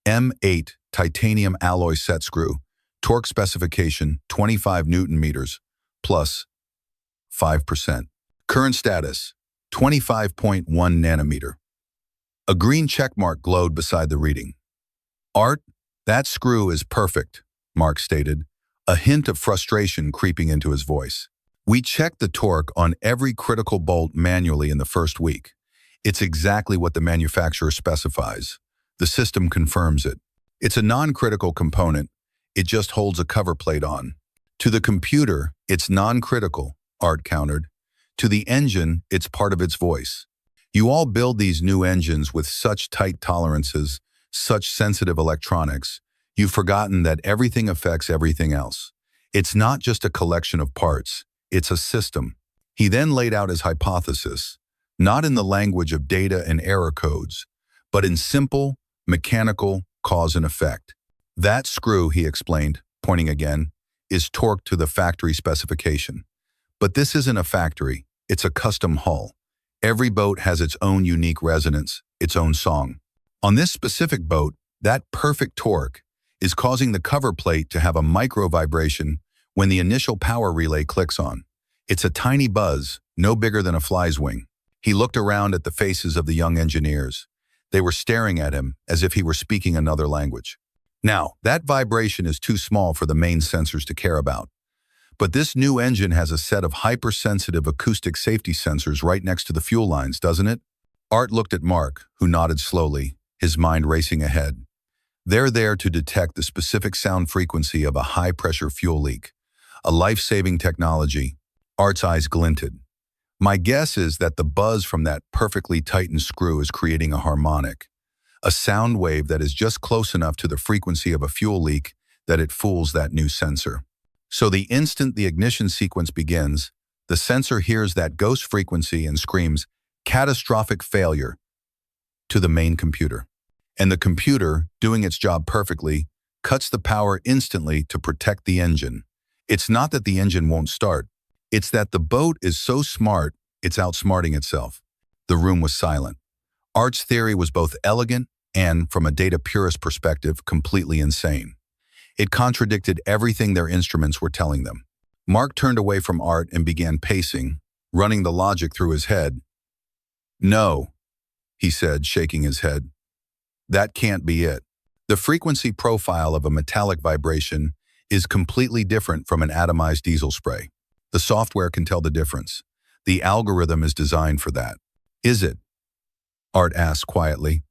S1: M8 titanium alloy set screw, torque specification 25 Newton meters, plus 5%. Current status, 25.1 nanometer. A green checkmark glowed beside the reading. "Art, that screw is perfect," Mark stated, a hint of frustration creeping into his voice. "We checked the torque on every critical bolt manually in the first week. It's exactly what the manufacturer specifies. The system confirms it. It's a non-critical component. It just holds a cover plate on. To the computer, it's non-critical, Art countered. To the engine, it's part of its voice. You all build these new engines with such tight tolerances, such sensitive electronics. You've forgotten that everything affects everything else. It's not just a collection of parts, it's a system. He then laid out his hypothesis, not in the language of data and error codes, but in simple, mechanical cause and effect. That screw, he explained, pointing again, is torqued to the factory specification. But this isn't a factory, it's a custom hull. Every boat has its own unique resonance, its own song. On this specific boat, that perfect torque is causing the cover plate to have a micro vibration when the initial power relay clicks on. It's a tiny buzz, no bigger than a fly's wing. He looked around at the faces of the young engineers. They were staring at him as if he were speaking another language. Now, that vibration is too small for the main sensors to care about. But this new engine has a set of hypersensitive acoustic safety sensors right next to the fuel lines, doesn't it? Art looked at Mark, who nodded slowly, his mind racing ahead. They're there to detect the specific sound frequency of a high-pressure fuel leak, a life-saving technology. Art's eyes glinted. My guess is that the buzz from that perfectly tightened screw is creating a harmonic, a sound wave that is just close enough to the frequency of a fuel leak that it fools that new sensor. So the instant the ignition sequence begins, the sensor hears that ghost frequency and screams, "Catastrophic failure," to the main computer. And the computer, doing its job perfectly, cuts the power instantly to protect the engine. It's not that the engine won't start. It's that the boat is so smart, it's outsmarting itself. The room was silent. Art's theory was both elegant and, from a data purist perspective, completely insane. It contradicted everything their instruments were telling them. Mark turned away from Art and began pacing, running the logic through his head. "No," he said, shaking his head. "That can't be it. The frequency profile of a metallic vibration is completely different from an atomized diesel spray. The software can tell the difference. The algorithm is designed for that." "Is it?" Art asked quietly.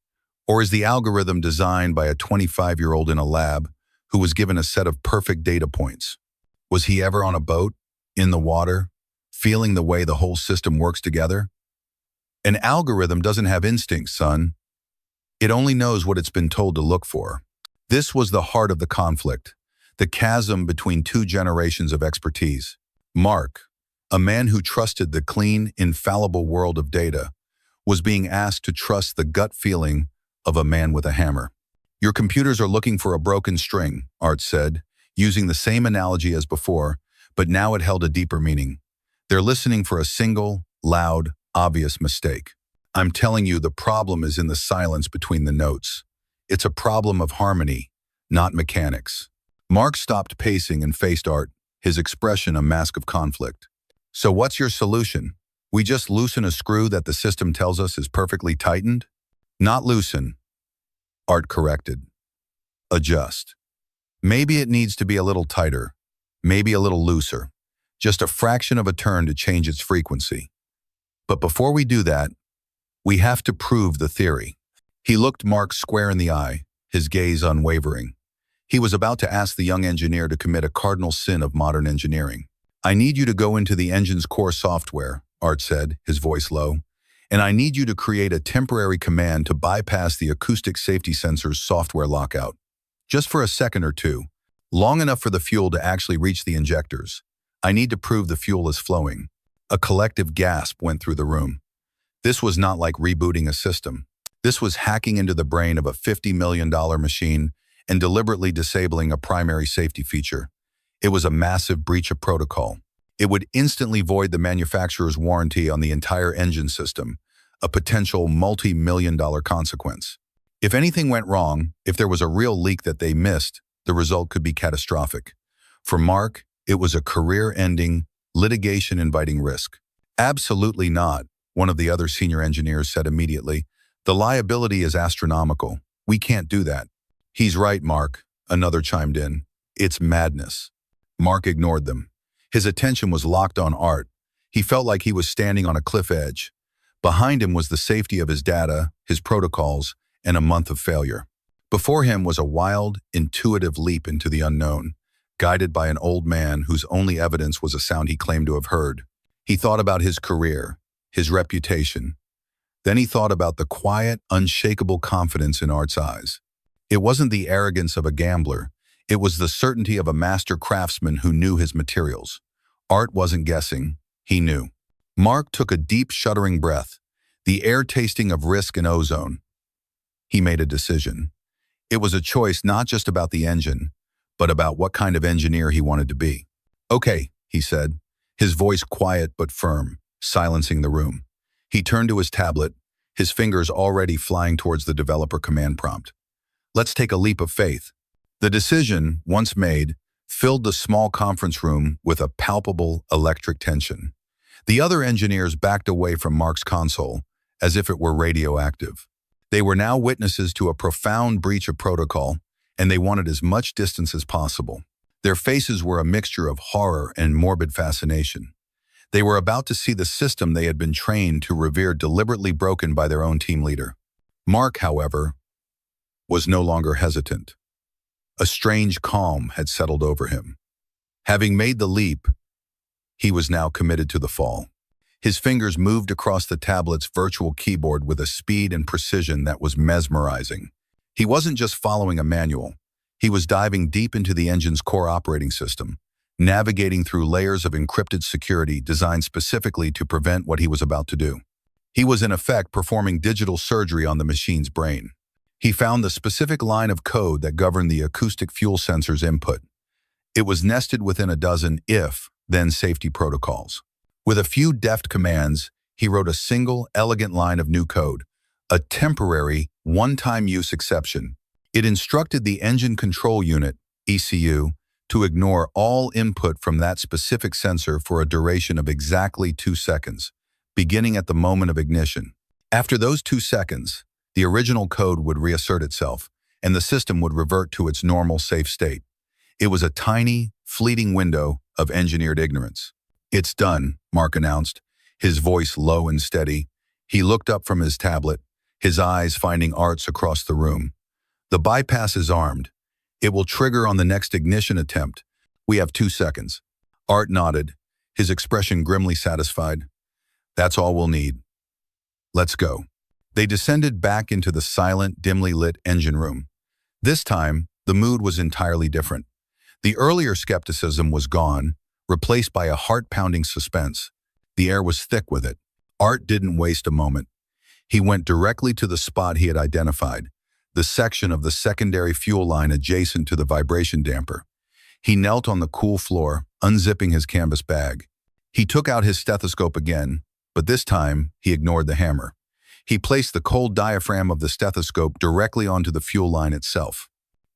S1: "Or is the algorithm designed by a 25-year-old in a lab who was given a set of perfect data points? Was he ever on a boat, in the water, feeling the way the whole system works together? An algorithm doesn't have instincts, son. It only knows what it's been told to look for." This was the heart of the conflict, the chasm between two generations of expertise. Mark, a man who trusted the clean, infallible world of data, was being asked to trust the gut feeling of a man with a hammer. "Your computers are looking for a broken string," Art said, using the same analogy as before, but now it held a deeper meaning. "They're listening for a single, loud, obvious mistake. I'm telling you, the problem is in the silence between the notes. It's a problem of harmony, not mechanics." Mark stopped pacing and faced Art, his expression a mask of conflict. "So what's your solution? We just loosen a screw that the system tells us is perfectly tightened?" "Not loosen," Art corrected. "Adjust. Maybe it needs to be a little tighter, maybe a little looser, just a fraction of a turn to change its frequency. But before we do that, we have to prove the theory." He looked Mark square in the eye, his gaze unwavering. He was about to ask the young engineer to commit a cardinal sin of modern engineering. "I need you to go into the engine's core software," Art said, his voice low, "and I need you to create a temporary command to bypass the acoustic safety sensor's software lockout. Just for a second or two, long enough for the fuel to actually reach the injectors. I need to prove the fuel is flowing." A collective gasp went through the room. This was not like rebooting a system. This was hacking into the brain of a $50 million machine and deliberately disabling a primary safety feature. It was a massive breach of protocol. It would instantly void the manufacturer's warranty on the entire engine system, a potential multi-million-dollar consequence. If anything went wrong, if there was a real leak that they missed, the result could be catastrophic. For Mark, it was a career-ending, litigation-inviting risk. "Absolutely not," one of the other senior engineers said immediately. "The liability is astronomical. We can't do that." "He's right, Mark," another chimed in. "It's madness." Mark ignored them. His attention was locked on Art. He felt like he was standing on a cliff edge. Behind him was the safety of his data, his protocols, and a month of failure. Before him was a wild, intuitive leap into the unknown, guided by an old man whose only evidence was a sound he claimed to have heard. He thought about his career, his reputation. Then he thought about the quiet, unshakable confidence in Art's eyes. It wasn't the arrogance of a gambler. It was the certainty of a master craftsman who knew his materials. Art wasn't guessing. He knew. Mark took a deep, shuddering breath, the air tasting of risk and ozone. He made a decision. It was a choice not just about the engine, but about what kind of engineer he wanted to be. "Okay," he said, his voice quiet but firm, silencing the room. He turned to his tablet, his fingers already flying towards the developer command prompt. "Let's take a leap of faith." The decision, once made, filled the small conference room with a palpable electric tension. The other engineers backed away from Mark's console, as if it were radioactive. They were now witnesses to a profound breach of protocol, and they wanted as much distance as possible. Their faces were a mixture of horror and morbid fascination. They were about to see the system they had been trained to revere deliberately broken by their own team leader. Mark, however, was no longer hesitant. A strange calm had settled over him. Having made the leap, he was now committed to the fall. His fingers moved across the tablet's virtual keyboard with a speed and precision that was mesmerizing. He wasn't just following a manual. He was diving deep into the engine's core operating system, navigating through layers of encrypted security designed specifically to prevent what he was about to do. He was in effect performing digital surgery on the machine's brain. He found the specific line of code that governed the acoustic fuel sensor's input. It was nested within a dozen if-then safety protocols. With a few deft commands, he wrote a single, elegant line of new code, a temporary, one-time use exception. It instructed the engine control unit, ECU, to ignore all input from that specific sensor for a duration of exactly 2 seconds, beginning at the moment of ignition. After those 2 seconds, the original code would reassert itself, and the system would revert to its normal safe state. It was a tiny, fleeting window of engineered ignorance. "It's done," Mark announced, his voice low and steady. He looked up from his tablet, his eyes finding Art's across the room. "The bypass is armed. It will trigger on the next ignition attempt. We have 2 seconds. Art nodded, his expression grimly satisfied. "That's all we'll need. Let's go." They descended back into the silent, dimly lit engine room. This time, the mood was entirely different. The earlier skepticism was gone, replaced by a heart-pounding suspense. The air was thick with it. Art didn't waste a moment. He went directly to the spot he had identified, the section of the secondary fuel line adjacent to the vibration damper. He knelt on the cool floor, unzipping his canvas bag. He took out his stethoscope again, but this time he ignored the hammer. He placed the cold diaphragm of the stethoscope directly onto the fuel line itself.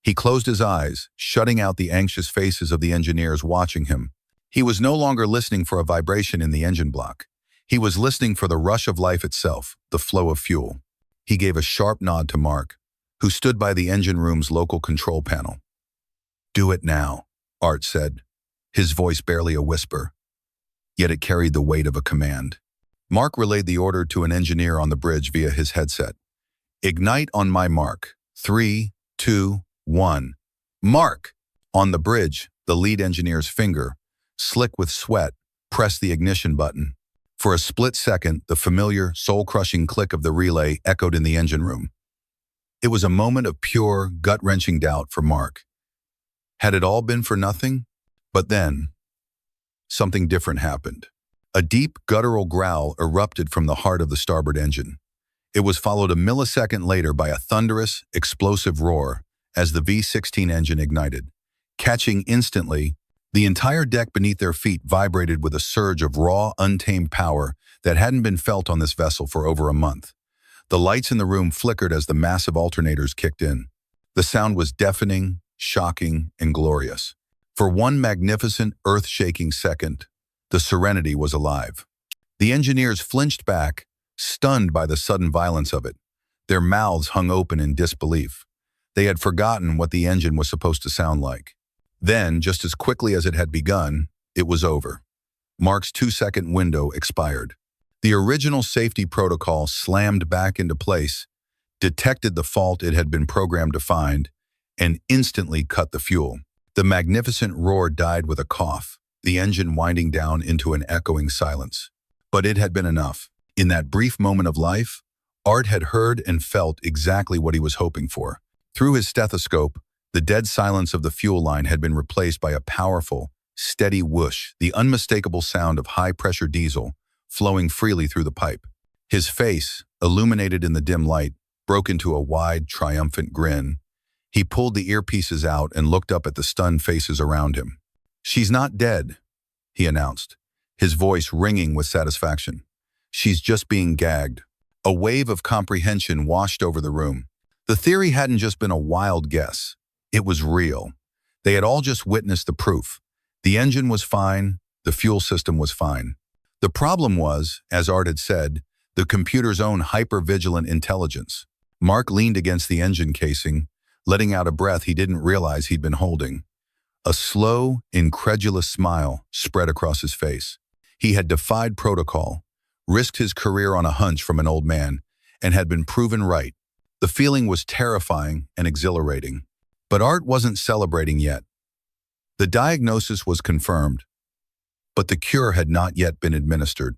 S1: He closed his eyes, shutting out the anxious faces of the engineers watching him. He was no longer listening for a vibration in the engine block. He was listening for the rush of life itself, the flow of fuel. He gave a sharp nod to Mark, who stood by the engine room's local control panel. "Do it now," Art said, his voice barely a whisper, yet it carried the weight of a command. Mark relayed the order to an engineer on the bridge via his headset. "Ignite on my mark. 3, 2, 1. Mark!" On the bridge, the lead engineer's finger, slick with sweat, pressed the ignition button. For a split second, the familiar, soul-crushing click of the relay echoed in the engine room. It was a moment of pure, gut-wrenching doubt for Mark. Had it all been for nothing? But then, something different happened. A deep, guttural growl erupted from the heart of the starboard engine. It was followed a millisecond later by a thunderous, explosive roar as the V-16 engine ignited. Catching instantly, the entire deck beneath their feet vibrated with a surge of raw, untamed power that hadn't been felt on this vessel for over a month. The lights in the room flickered as the massive alternators kicked in. The sound was deafening, shocking, and glorious. For one magnificent, earth-shaking second, the Serenity was alive. The engineers flinched back, stunned by the sudden violence of it. Their mouths hung open in disbelief. They had forgotten what the engine was supposed to sound like. Then, just as quickly as it had begun, it was over. Mark's 2-second window expired. The original safety protocol slammed back into place, detected the fault it had been programmed to find, and instantly cut the fuel. The magnificent roar died with a cough, the engine winding down into an echoing silence. But it had been enough. In that brief moment of life, Art had heard and felt exactly what he was hoping for. Through his stethoscope, the dead silence of the fuel line had been replaced by a powerful, steady whoosh, the unmistakable sound of high-pressure diesel flowing freely through the pipe. His face, illuminated in the dim light, broke into a wide, triumphant grin. He pulled the earpieces out and looked up at the stunned faces around him. "She's not dead," he announced, his voice ringing with satisfaction. "She's just being gagged." A wave of comprehension washed over the room. The theory hadn't just been a wild guess. It was real. They had all just witnessed the proof. The engine was fine, the fuel system was fine. The problem was, as Art had said, the computer's own hyper-vigilant intelligence. Mark leaned against the engine casing, letting out a breath he didn't realize he'd been holding. A slow, incredulous smile spread across his face. He had defied protocol, risked his career on a hunch from an old man, and had been proven right. The feeling was terrifying and exhilarating. But Art wasn't celebrating yet. The diagnosis was confirmed, but the cure had not yet been administered.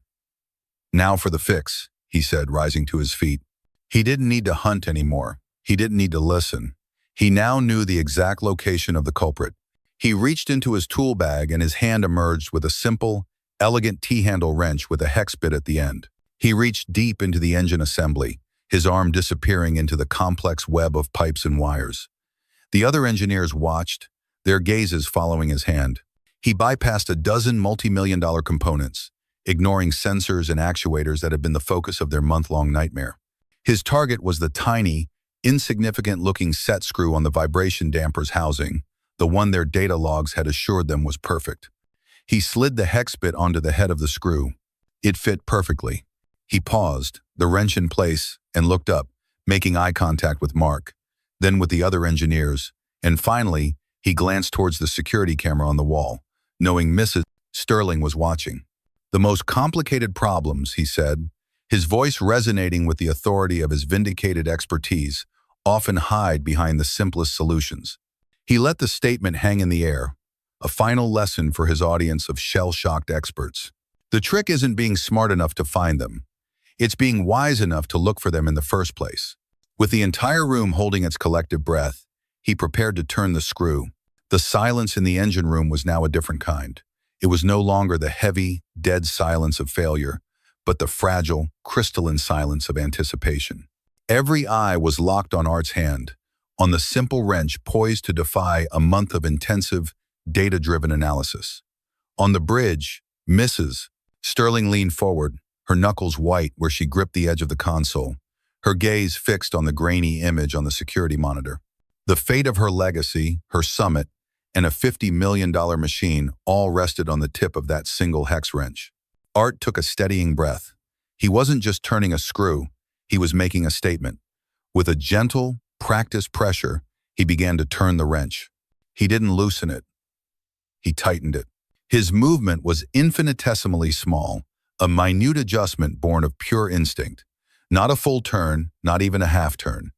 S1: "Now for the fix," he said, rising to his feet. He didn't need to hunt anymore. He didn't need to listen. He now knew the exact location of the culprit. He reached into his tool bag and his hand emerged with a simple, elegant T-handle wrench with a hex bit at the end. He reached deep into the engine assembly, his arm disappearing into the complex web of pipes and wires. The other engineers watched, their gazes following his hand. He bypassed a dozen multi-million-dollar components, ignoring sensors and actuators that had been the focus of their month-long nightmare. His target was the tiny, insignificant-looking set screw on the vibration damper's housing, the one their data logs had assured them was perfect. He slid the hex bit onto the head of the screw. It fit perfectly. He paused, the wrench in place, and looked up, making eye contact with Mark, then with the other engineers, and finally, he glanced towards the security camera on the wall, knowing Mrs. Sterling was watching. "The most complicated problems," he said, his voice resonating with the authority of his vindicated expertise, "often hide behind the simplest solutions." He let the statement hang in the air, a final lesson for his audience of shell-shocked experts. The trick isn't being smart enough to find them. It's being wise enough to look for them in the first place. With the entire room holding its collective breath, he prepared to turn the screw. The silence in the engine room was now a different kind. It was no longer the heavy, dead silence of failure, but the fragile, crystalline silence of anticipation. Every eye was locked on Art's hand, on the simple wrench poised to defy a month of intensive, data-driven analysis. On the bridge, Mrs. Sterling leaned forward, her knuckles white where she gripped the edge of the console, her gaze fixed on the grainy image on the security monitor. The fate of her legacy, her summit, and a $50 million machine all rested on the tip of that single hex wrench. Art took a steadying breath. He wasn't just turning a screw, he was making a statement. With a gentle, practiced pressure, he began to turn the wrench. He didn't loosen it. He tightened it. His movement was infinitesimally small, a minute adjustment born of pure instinct. Not a full turn, not even a half turn.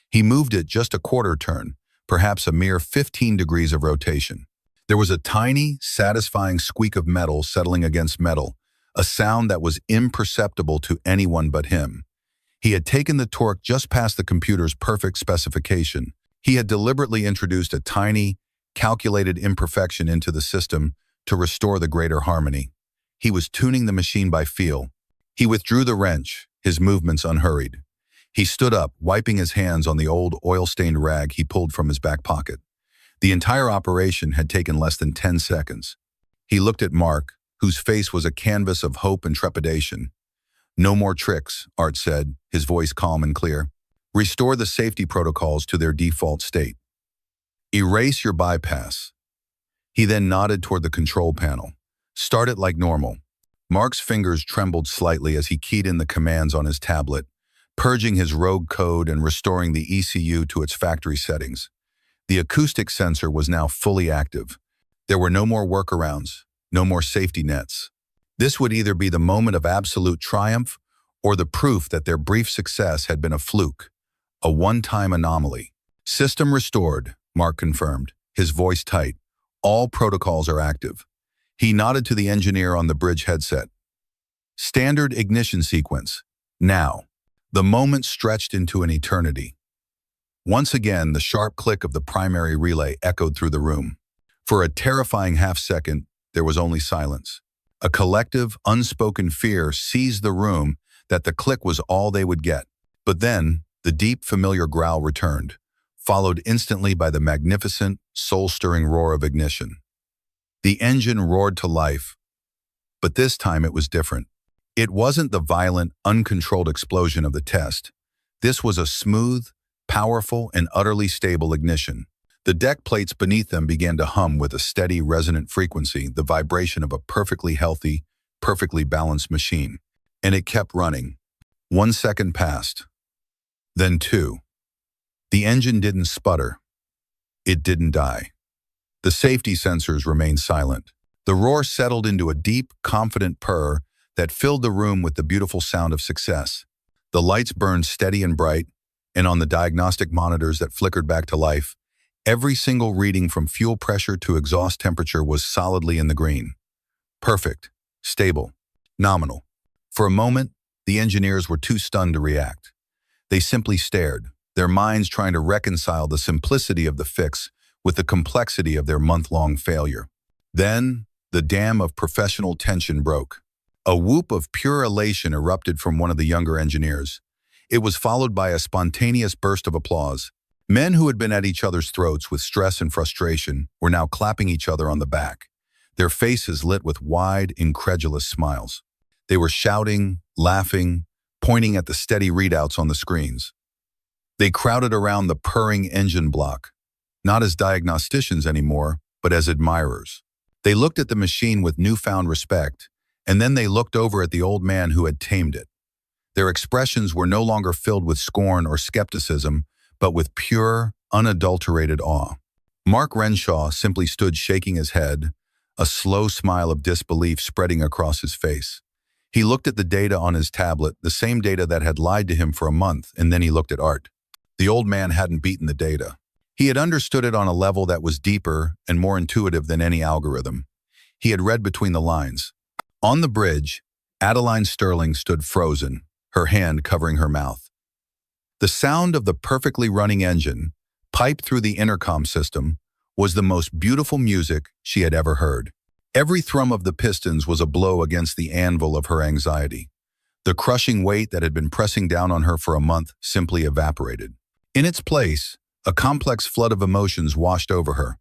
S1: He moved it just a quarter turn, perhaps a mere 15 degrees of rotation. There was a tiny, satisfying squeak of metal settling against metal, a sound that was imperceptible to anyone but him. He had taken the torque just past the computer's perfect specification. He had deliberately introduced a tiny, calculated imperfection into the system to restore the greater harmony. He was tuning the machine by feel. He withdrew the wrench, his movements unhurried. He stood up, wiping his hands on the old oil-stained rag he pulled from his back pocket. The entire operation had taken less than 10 seconds. He looked at Mark, whose face was a canvas of hope and trepidation. "No more tricks," Art said, his voice calm and clear. "Restore the safety protocols to their default state. Erase your bypass." He then nodded toward the control panel. "Start it like normal." Mark's fingers trembled slightly as he keyed in the commands on his tablet, purging his rogue code and restoring the ECU to its factory settings. The acoustic sensor was now fully active. There were no more workarounds, no more safety nets. This would either be the moment of absolute triumph or the proof that their brief success had been a fluke, A one-time anomaly. System restored, Mark confirmed, his voice tight. All protocols are active. He nodded to the engineer on the bridge headset. Standard ignition sequence. Now. The moment stretched into an eternity. Once again, the sharp click of the primary relay echoed through the room. For a terrifying half-second, there was only silence. A collective, unspoken fear seized the room that the click was all they would get. But then, the deep, familiar growl returned, followed instantly by the magnificent, soul-stirring roar of ignition. The engine roared to life, but this time it was different. It wasn't the violent, uncontrolled explosion of the test. This was a smooth, powerful, and utterly stable ignition. The deck plates beneath them began to hum with a steady, resonant frequency, the vibration of a perfectly healthy, perfectly balanced machine. And it kept running. 1 second passed. Then 2. The engine didn't sputter. It didn't die. The safety sensors remained silent. The roar settled into a deep, confident purr that filled the room with the beautiful sound of success. The lights burned steady and bright, and on the diagnostic monitors that flickered back to life, every single reading from fuel pressure to exhaust temperature was solidly in the green. Perfect, stable, nominal. For a moment, the engineers were too stunned to react. They simply stared, their minds trying to reconcile the simplicity of the fix with the complexity of their month-long failure. Then, the dam of professional tension broke. A whoop of pure elation erupted from one of the younger engineers. It was followed by a spontaneous burst of applause. Men who had been at each other's throats with stress and frustration were now clapping each other on the back, their faces lit with wide, incredulous smiles. They were shouting, laughing, pointing at the steady readouts on the screens. They crowded around the purring engine block, not as diagnosticians anymore, but as admirers. They looked at the machine with newfound respect, and then they looked over at the old man who had tamed it. Their expressions were no longer filled with scorn or skepticism, but with pure, unadulterated awe. Mark Renshaw simply stood shaking his head, a slow smile of disbelief spreading across his face. He looked at the data on his tablet, the same data that had lied to him for a month, and then he looked at Art. The old man hadn't beaten the data. He had understood it on a level that was deeper and more intuitive than any algorithm. He had read between the lines. On the bridge, Adeline Sterling stood frozen, her hand covering her mouth. The sound of the perfectly running engine, piped through the intercom system, was the most beautiful music she had ever heard. Every thrum of the pistons was a blow against the anvil of her anxiety. The crushing weight that had been pressing down on her for a month simply evaporated. In its place, a complex flood of emotions washed over her.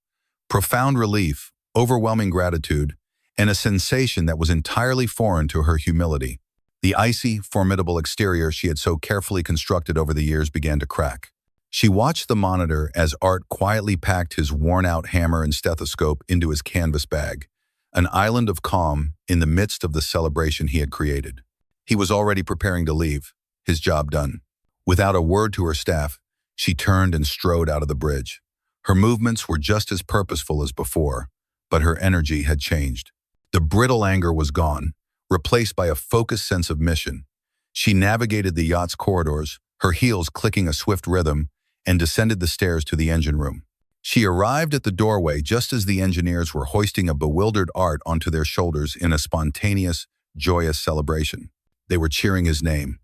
S1: Profound relief, overwhelming gratitude, and a sensation that was entirely foreign to her humility. The icy, formidable exterior she had so carefully constructed over the years began to crack. She watched the monitor as Art quietly packed his worn-out hammer and stethoscope into his canvas bag, an island of calm in the midst of the celebration he had created. He was already preparing to leave, his job done. Without a word to her staff, she turned and strode out of the bridge. Her movements were just as purposeful as before, but her energy had changed. The brittle anger was gone, replaced by a focused sense of mission. She navigated the yacht's corridors, her heels clicking a swift rhythm, and descended the stairs to the engine room. She arrived at the doorway just as the engineers were hoisting a bewildered Art onto their shoulders in a spontaneous, joyous celebration. They were cheering his name.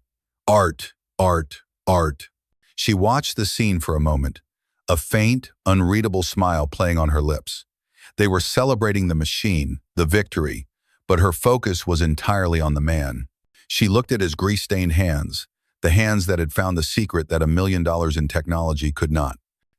S1: Art, Art, Art. She watched the scene for a moment, a faint, unreadable smile playing on her lips. They were celebrating the machine, the victory, but her focus was entirely on the man. She looked at his grease-stained hands, the hands that had found the secret that $1 million in technology could not.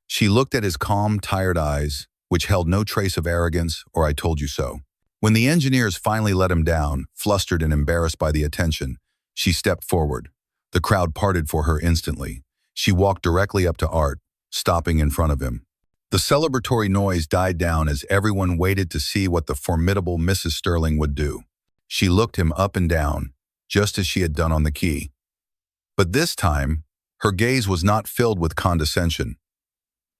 S1: She looked at his calm, tired eyes, which held no trace of arrogance or "I told you so." When the engineers finally let him down, flustered and embarrassed by the attention, she stepped forward. The crowd parted for her instantly. She walked directly up to Art, stopping in front of him. The celebratory noise died down as everyone waited to see what the formidable Mrs. Sterling would do. She looked him up and down, just as she had done on the key. But this time, her gaze was not filled with condescension.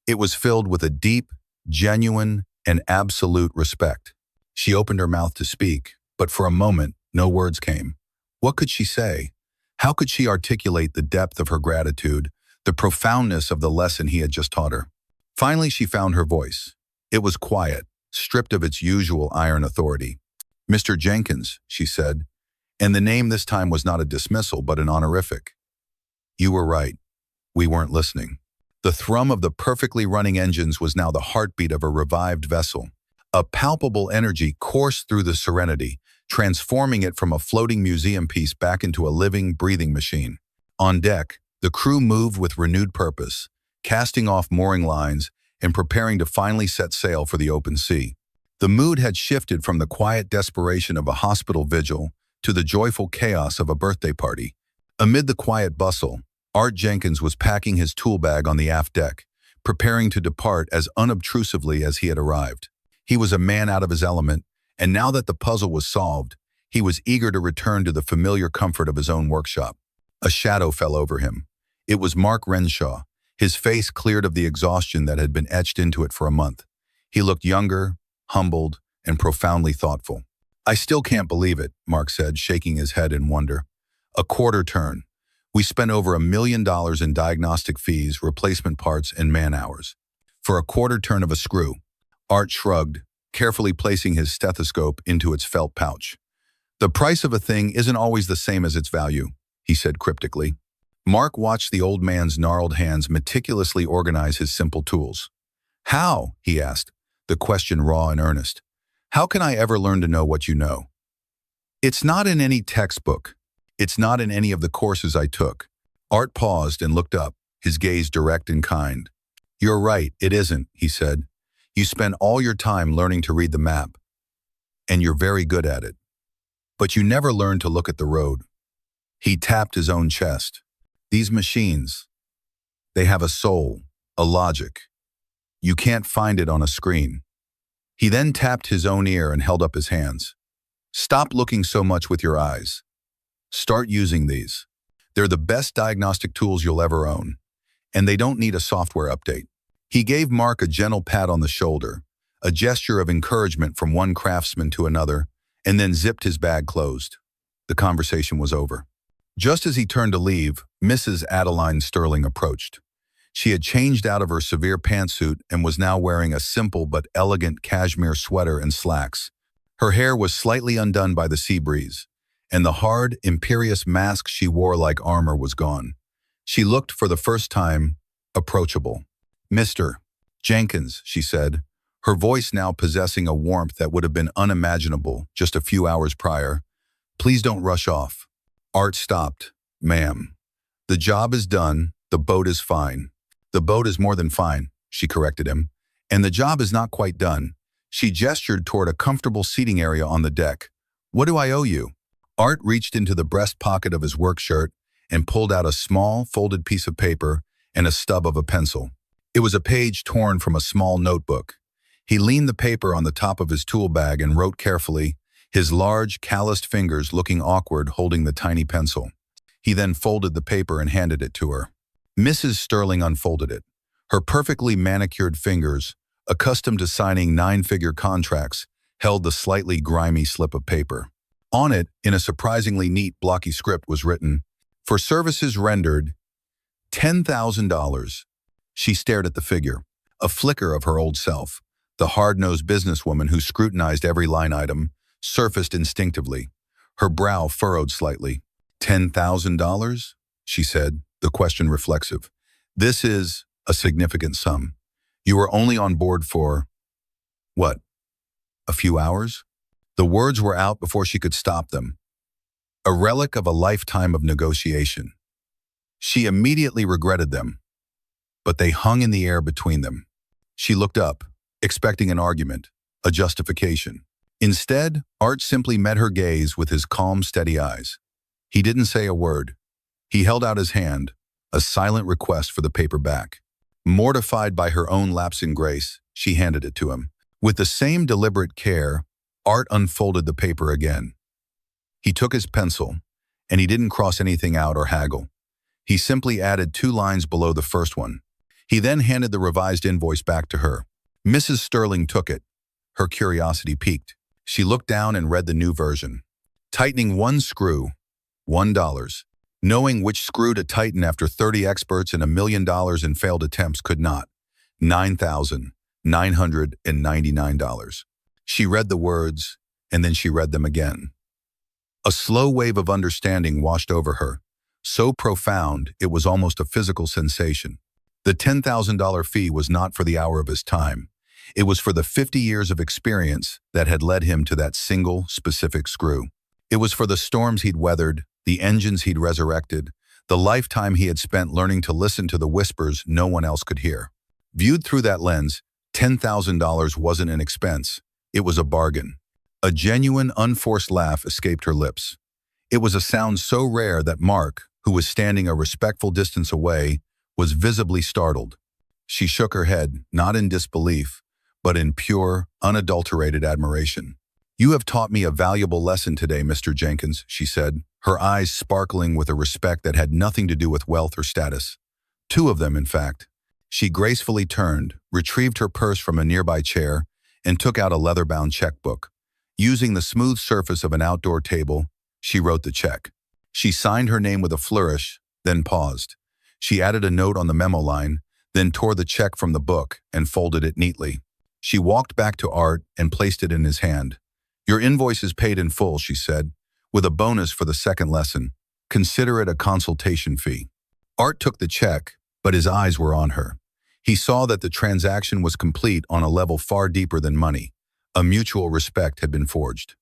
S1: It was filled with a deep, genuine, and absolute respect. She opened her mouth to speak, but for a moment, no words came. What could she say? How could she articulate the depth of her gratitude, the profoundness of the lesson he had just taught her. Finally, she found her voice. It was quiet, stripped of its usual iron authority. "Mr. Jenkins," she said, and the name this time was not a dismissal but an honorific. "You were right. We weren't listening." The thrum of the perfectly running engines was now the heartbeat of a revived vessel. A palpable energy coursed through the Serenity, transforming it from a floating museum piece back into a living, breathing machine. On deck, the crew moved with renewed purpose, casting off mooring lines and preparing to finally set sail for the open sea. The mood had shifted from the quiet desperation of a hospital vigil to the joyful chaos of a birthday party. Amid the quiet bustle, Art Jenkins was packing his tool bag on the aft deck, preparing to depart as unobtrusively as he had arrived. He was a man out of his element, and now that the puzzle was solved, he was eager to return to the familiar comfort of his own workshop. A shadow fell over him. It was Mark Renshaw, his face cleared of the exhaustion that had been etched into it for a month. He looked younger, humbled, and profoundly thoughtful. "I still can't believe it," Mark said, shaking his head in wonder. "A quarter turn. We spent over $1 million in diagnostic fees, replacement parts, and man-hours. For a quarter turn of a screw." Art shrugged, carefully placing his stethoscope into its felt pouch. "The price of a thing isn't always the same as its value," he said cryptically. Mark watched the old man's gnarled hands meticulously organize his simple tools. "How?" he asked, the question raw and earnest. "How can I ever learn to know what you know?" "It's not in any textbook. It's not in any of the courses I took." Art paused and looked up, his gaze direct and kind. "You're right, it isn't," he said. "You spend all your time learning to read the map, and you're very good at it. But you never learn to look at the road." He tapped his own chest. "These machines, they have a soul, a logic. You can't find it on a screen." He then tapped his own ear and held up his hands. "Stop looking so much with your eyes. Start using these. They're the best diagnostic tools you'll ever own, and they don't need a software update." He gave Mark a gentle pat on the shoulder, a gesture of encouragement from one craftsman to another, and then zipped his bag closed. The conversation was over. Just as he turned to leave, Mrs. Adeline Sterling approached. She had changed out of her severe pantsuit and was now wearing a simple but elegant cashmere sweater and slacks. Her hair was slightly undone by the sea breeze, and the hard, imperious mask she wore like armor was gone. She looked, for the first time, approachable. "Mr. Jenkins," she said, her voice now possessing a warmth that would have been unimaginable just a few hours prior. "Please don't rush off." Art stopped. "Ma'am, the job is done, the boat is fine." "The boat is more than fine," she corrected him. "And the job is not quite done." She gestured toward a comfortable seating area on the deck. "What do I owe you?" Art reached into the breast pocket of his work shirt and pulled out a small, folded piece of paper and a stub of a pencil. It was a page torn from a small notebook. He leaned the paper on the top of his tool bag and wrote carefully, his large, calloused fingers looking awkward holding the tiny pencil. He then folded the paper and handed it to her. Mrs. Sterling unfolded it. Her perfectly manicured fingers, accustomed to signing 9-figure contracts, held the slightly grimy slip of paper. On it, in a surprisingly neat, blocky script, was written, "For services rendered, $10,000. She stared at the figure, a flicker of her old self. The hard-nosed businesswoman who scrutinized every line item surfaced instinctively. Her brow furrowed slightly. $10,000? She said, the question reflexive. "This is a significant sum. You were only on board for, what, a few hours?" The words were out before she could stop them. A relic of a lifetime of negotiation. She immediately regretted them, but they hung in the air between them. She looked up, expecting an argument, a justification. Instead, Art simply met her gaze with his calm, steady eyes. He didn't say a word. He held out his hand, a silent request for the paper back. Mortified by her own lapse in grace, she handed it to him. With the same deliberate care, Art unfolded the paper again. He took his pencil, and he didn't cross anything out or haggle. He simply added 2 lines below the first one. He then handed the revised invoice back to her. Mrs. Sterling took it. Her curiosity piqued. She looked down and read the new version. Tightening 1 screw, $1. Knowing which screw to tighten after 30 experts and $1 million in failed attempts could not. $9,999. She read the words, and then she read them again. A slow wave of understanding washed over her, so profound it was almost a physical sensation. The $10,000 fee was not for the hour of his time. It was for the 50 years of experience that had led him to that single, specific screw. It was for the storms he'd weathered, the engines he'd resurrected, the lifetime he had spent learning to listen to the whispers no one else could hear. Viewed through that lens, $10,000 wasn't an expense. It was a bargain. A genuine, unforced laugh escaped her lips. It was a sound so rare that Mark, who was standing a respectful distance away, was visibly startled. She shook her head, not in disbelief, but in pure, unadulterated admiration. "You have taught me a valuable lesson today, Mr. Jenkins," she said, her eyes sparkling with a respect that had nothing to do with wealth or status. Two of them, in fact. She gracefully turned, retrieved her purse from a nearby chair, and took out a leather-bound checkbook. Using the smooth surface of an outdoor table, she wrote the check. She signed her name with a flourish, then paused. She added a note on the memo line, then tore the check from the book and folded it neatly. She walked back to Art and placed it in his hand. "Your invoice is paid in full," she said, "with a bonus for the second lesson. Consider it a consultation fee." Art took the check, but his eyes were on her. He saw that the transaction was complete on a level far deeper than money. A mutual respect had been forged.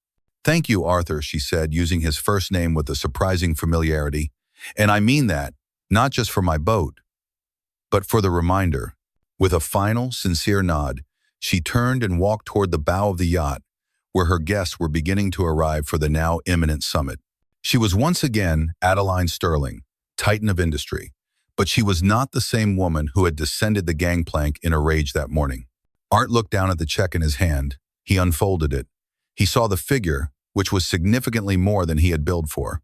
S1: "Thank you, Arthur," she said, using his first name with a surprising familiarity. "And I mean that, not just for my boat, but for the reminder." With a final, sincere nod, she turned and walked toward the bow of the yacht, where her guests were beginning to arrive for the now imminent summit. She was once again Adeline Sterling, titan of industry, but she was not the same woman who had descended the gangplank in a rage that morning. Art looked down at the check in his hand. He unfolded it. He saw the figure, which was significantly more than he had billed for,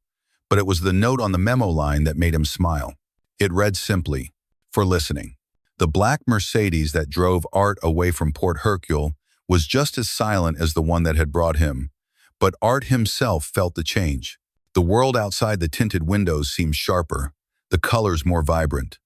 S1: but it was the note on the memo line that made him smile. It read simply, "For listening." The black Mercedes that drove Art away from Port Hercule was just as silent as the one that had brought him, but Art himself felt the change. The world outside the tinted windows seemed sharper, the colors more vibrant.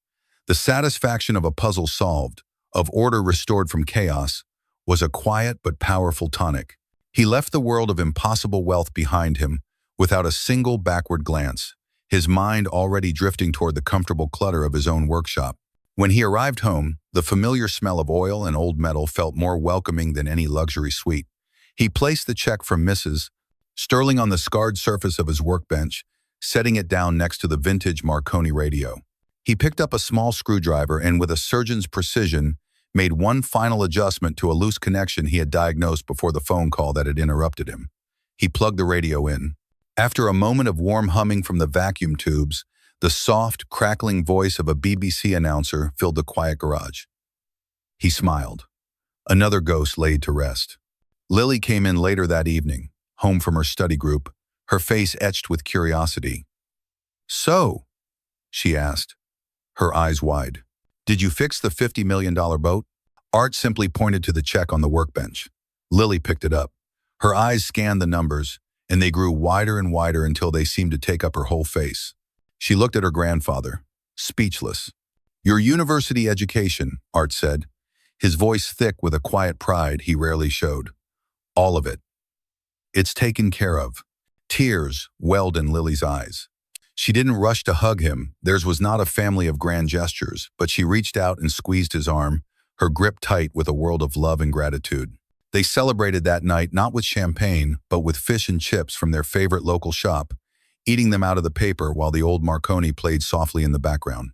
S1: The satisfaction of a puzzle solved, of order restored from chaos, was a quiet but powerful tonic. He left the world of impossible wealth behind him without a single backward glance, his mind already drifting toward the comfortable clutter of his own workshop. When he arrived home, the familiar smell of oil and old metal felt more welcoming than any luxury suite. He placed the check from Mrs. Sterling on the scarred surface of his workbench, setting it down next to the vintage Marconi radio. He picked up a small screwdriver and, with a surgeon's precision, made one final adjustment to a loose connection he had diagnosed before the phone call that had interrupted him. He plugged the radio in. After a moment of warm humming from the vacuum tubes, the soft, crackling voice of a BBC announcer filled the quiet garage. He smiled. Another ghost laid to rest. Lily came in later that evening, home from her study group, her face etched with curiosity. "So," she asked, her eyes wide, "did you fix the $50 million boat?" Art simply pointed to the check on the workbench. Lily picked it up. Her eyes scanned the numbers, and they grew wider and wider until they seemed to take up her whole face. She looked at her grandfather, speechless. "Your university education," Art said, his voice thick with a quiet pride he rarely showed. "All of it. It's taken care of." Tears welled in Lily's eyes. She didn't rush to hug him. Theirs was not a family of grand gestures, but she reached out and squeezed his arm, her grip tight with a world of love and gratitude. They celebrated that night not with champagne, but with fish and chips from their favorite local shop, eating them out of the paper while the old Marconi played softly in the background.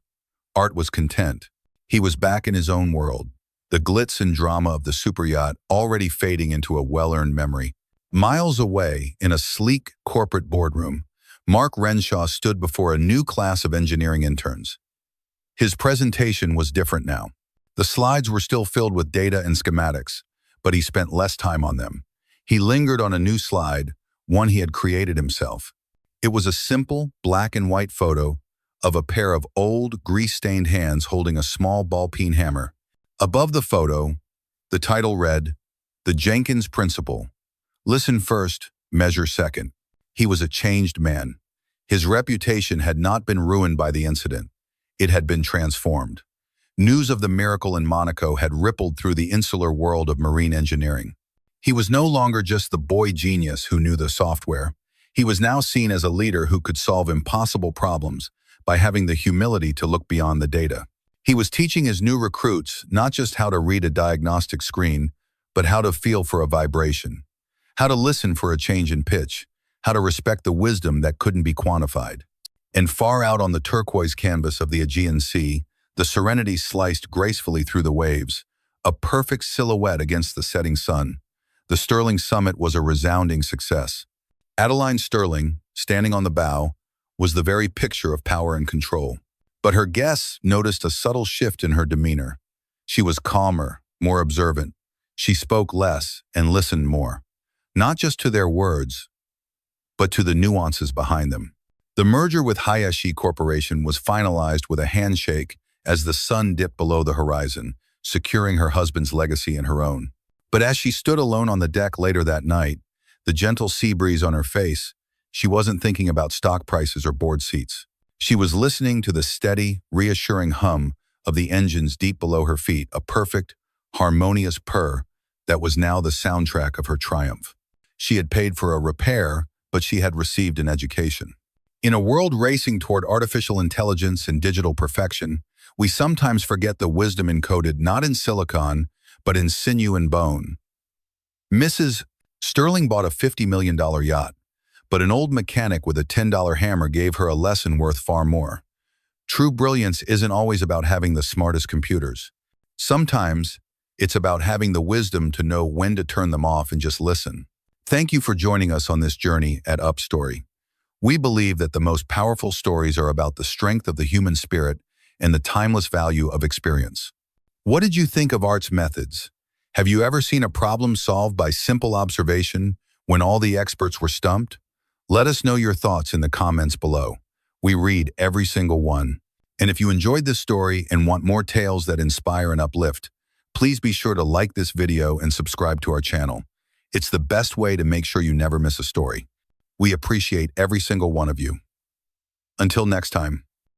S1: Art was content. He was back in his own world, the glitz and drama of the super yacht already fading into a well-earned memory. Miles away, in a sleek corporate boardroom, Mark Renshaw stood before a new class of engineering interns. His presentation was different now. The slides were still filled with data and schematics, but he spent less time on them. He lingered on a new slide, one he had created himself. It was a simple black and white photo of a pair of old, grease-stained hands holding a small ball-peen hammer. Above the photo, the title read, "The Jenkins Principle. Listen first, measure second." He was a changed man. His reputation had not been ruined by the incident. It had been transformed. News of the miracle in Monaco had rippled through the insular world of marine engineering. He was no longer just the boy genius who knew the software. He was now seen as a leader who could solve impossible problems by having the humility to look beyond the data. He was teaching his new recruits not just how to read a diagnostic screen, but how to feel for a vibration, how to listen for a change in pitch, how to respect the wisdom that couldn't be quantified. And far out on the turquoise canvas of the Aegean Sea, the Serenity sliced gracefully through the waves, a perfect silhouette against the setting sun. The Sterling summit was a resounding success. Adeline Sterling, standing on the bow, was the very picture of power and control. But her guests noticed a subtle shift in her demeanor. She was calmer, more observant. She spoke less and listened more, not just to their words, but to the nuances behind them. The merger with Hayashi Corporation was finalized with a handshake as the sun dipped below the horizon, securing her husband's legacy and her own. But as she stood alone on the deck later that night, the gentle sea breeze on her face, she wasn't thinking about stock prices or board seats. She was listening to the steady, reassuring hum of the engines deep below her feet, a perfect, harmonious purr that was now the soundtrack of her triumph. She had paid for a repair, but she had received an education. In a world racing toward artificial intelligence and digital perfection, we sometimes forget the wisdom encoded not in silicon, but in sinew and bone. Mrs. Sterling bought a $50 million yacht, but an old mechanic with a $10 hammer gave her a lesson worth far more. True brilliance isn't always about having the smartest computers. Sometimes it's about having the wisdom to know when to turn them off and just listen. Thank you for joining us on this journey at UpStory. We believe that the most powerful stories are about the strength of the human spirit and the timeless value of experience. What did you think of Art's methods? Have you ever seen a problem solved by simple observation when all the experts were stumped? Let us know your thoughts in the comments below. We read every single one. And if you enjoyed this story and want more tales that inspire and uplift, please be sure to like this video and subscribe to our channel. It's the best way to make sure you never miss a story. We appreciate every single one of you. Until next time.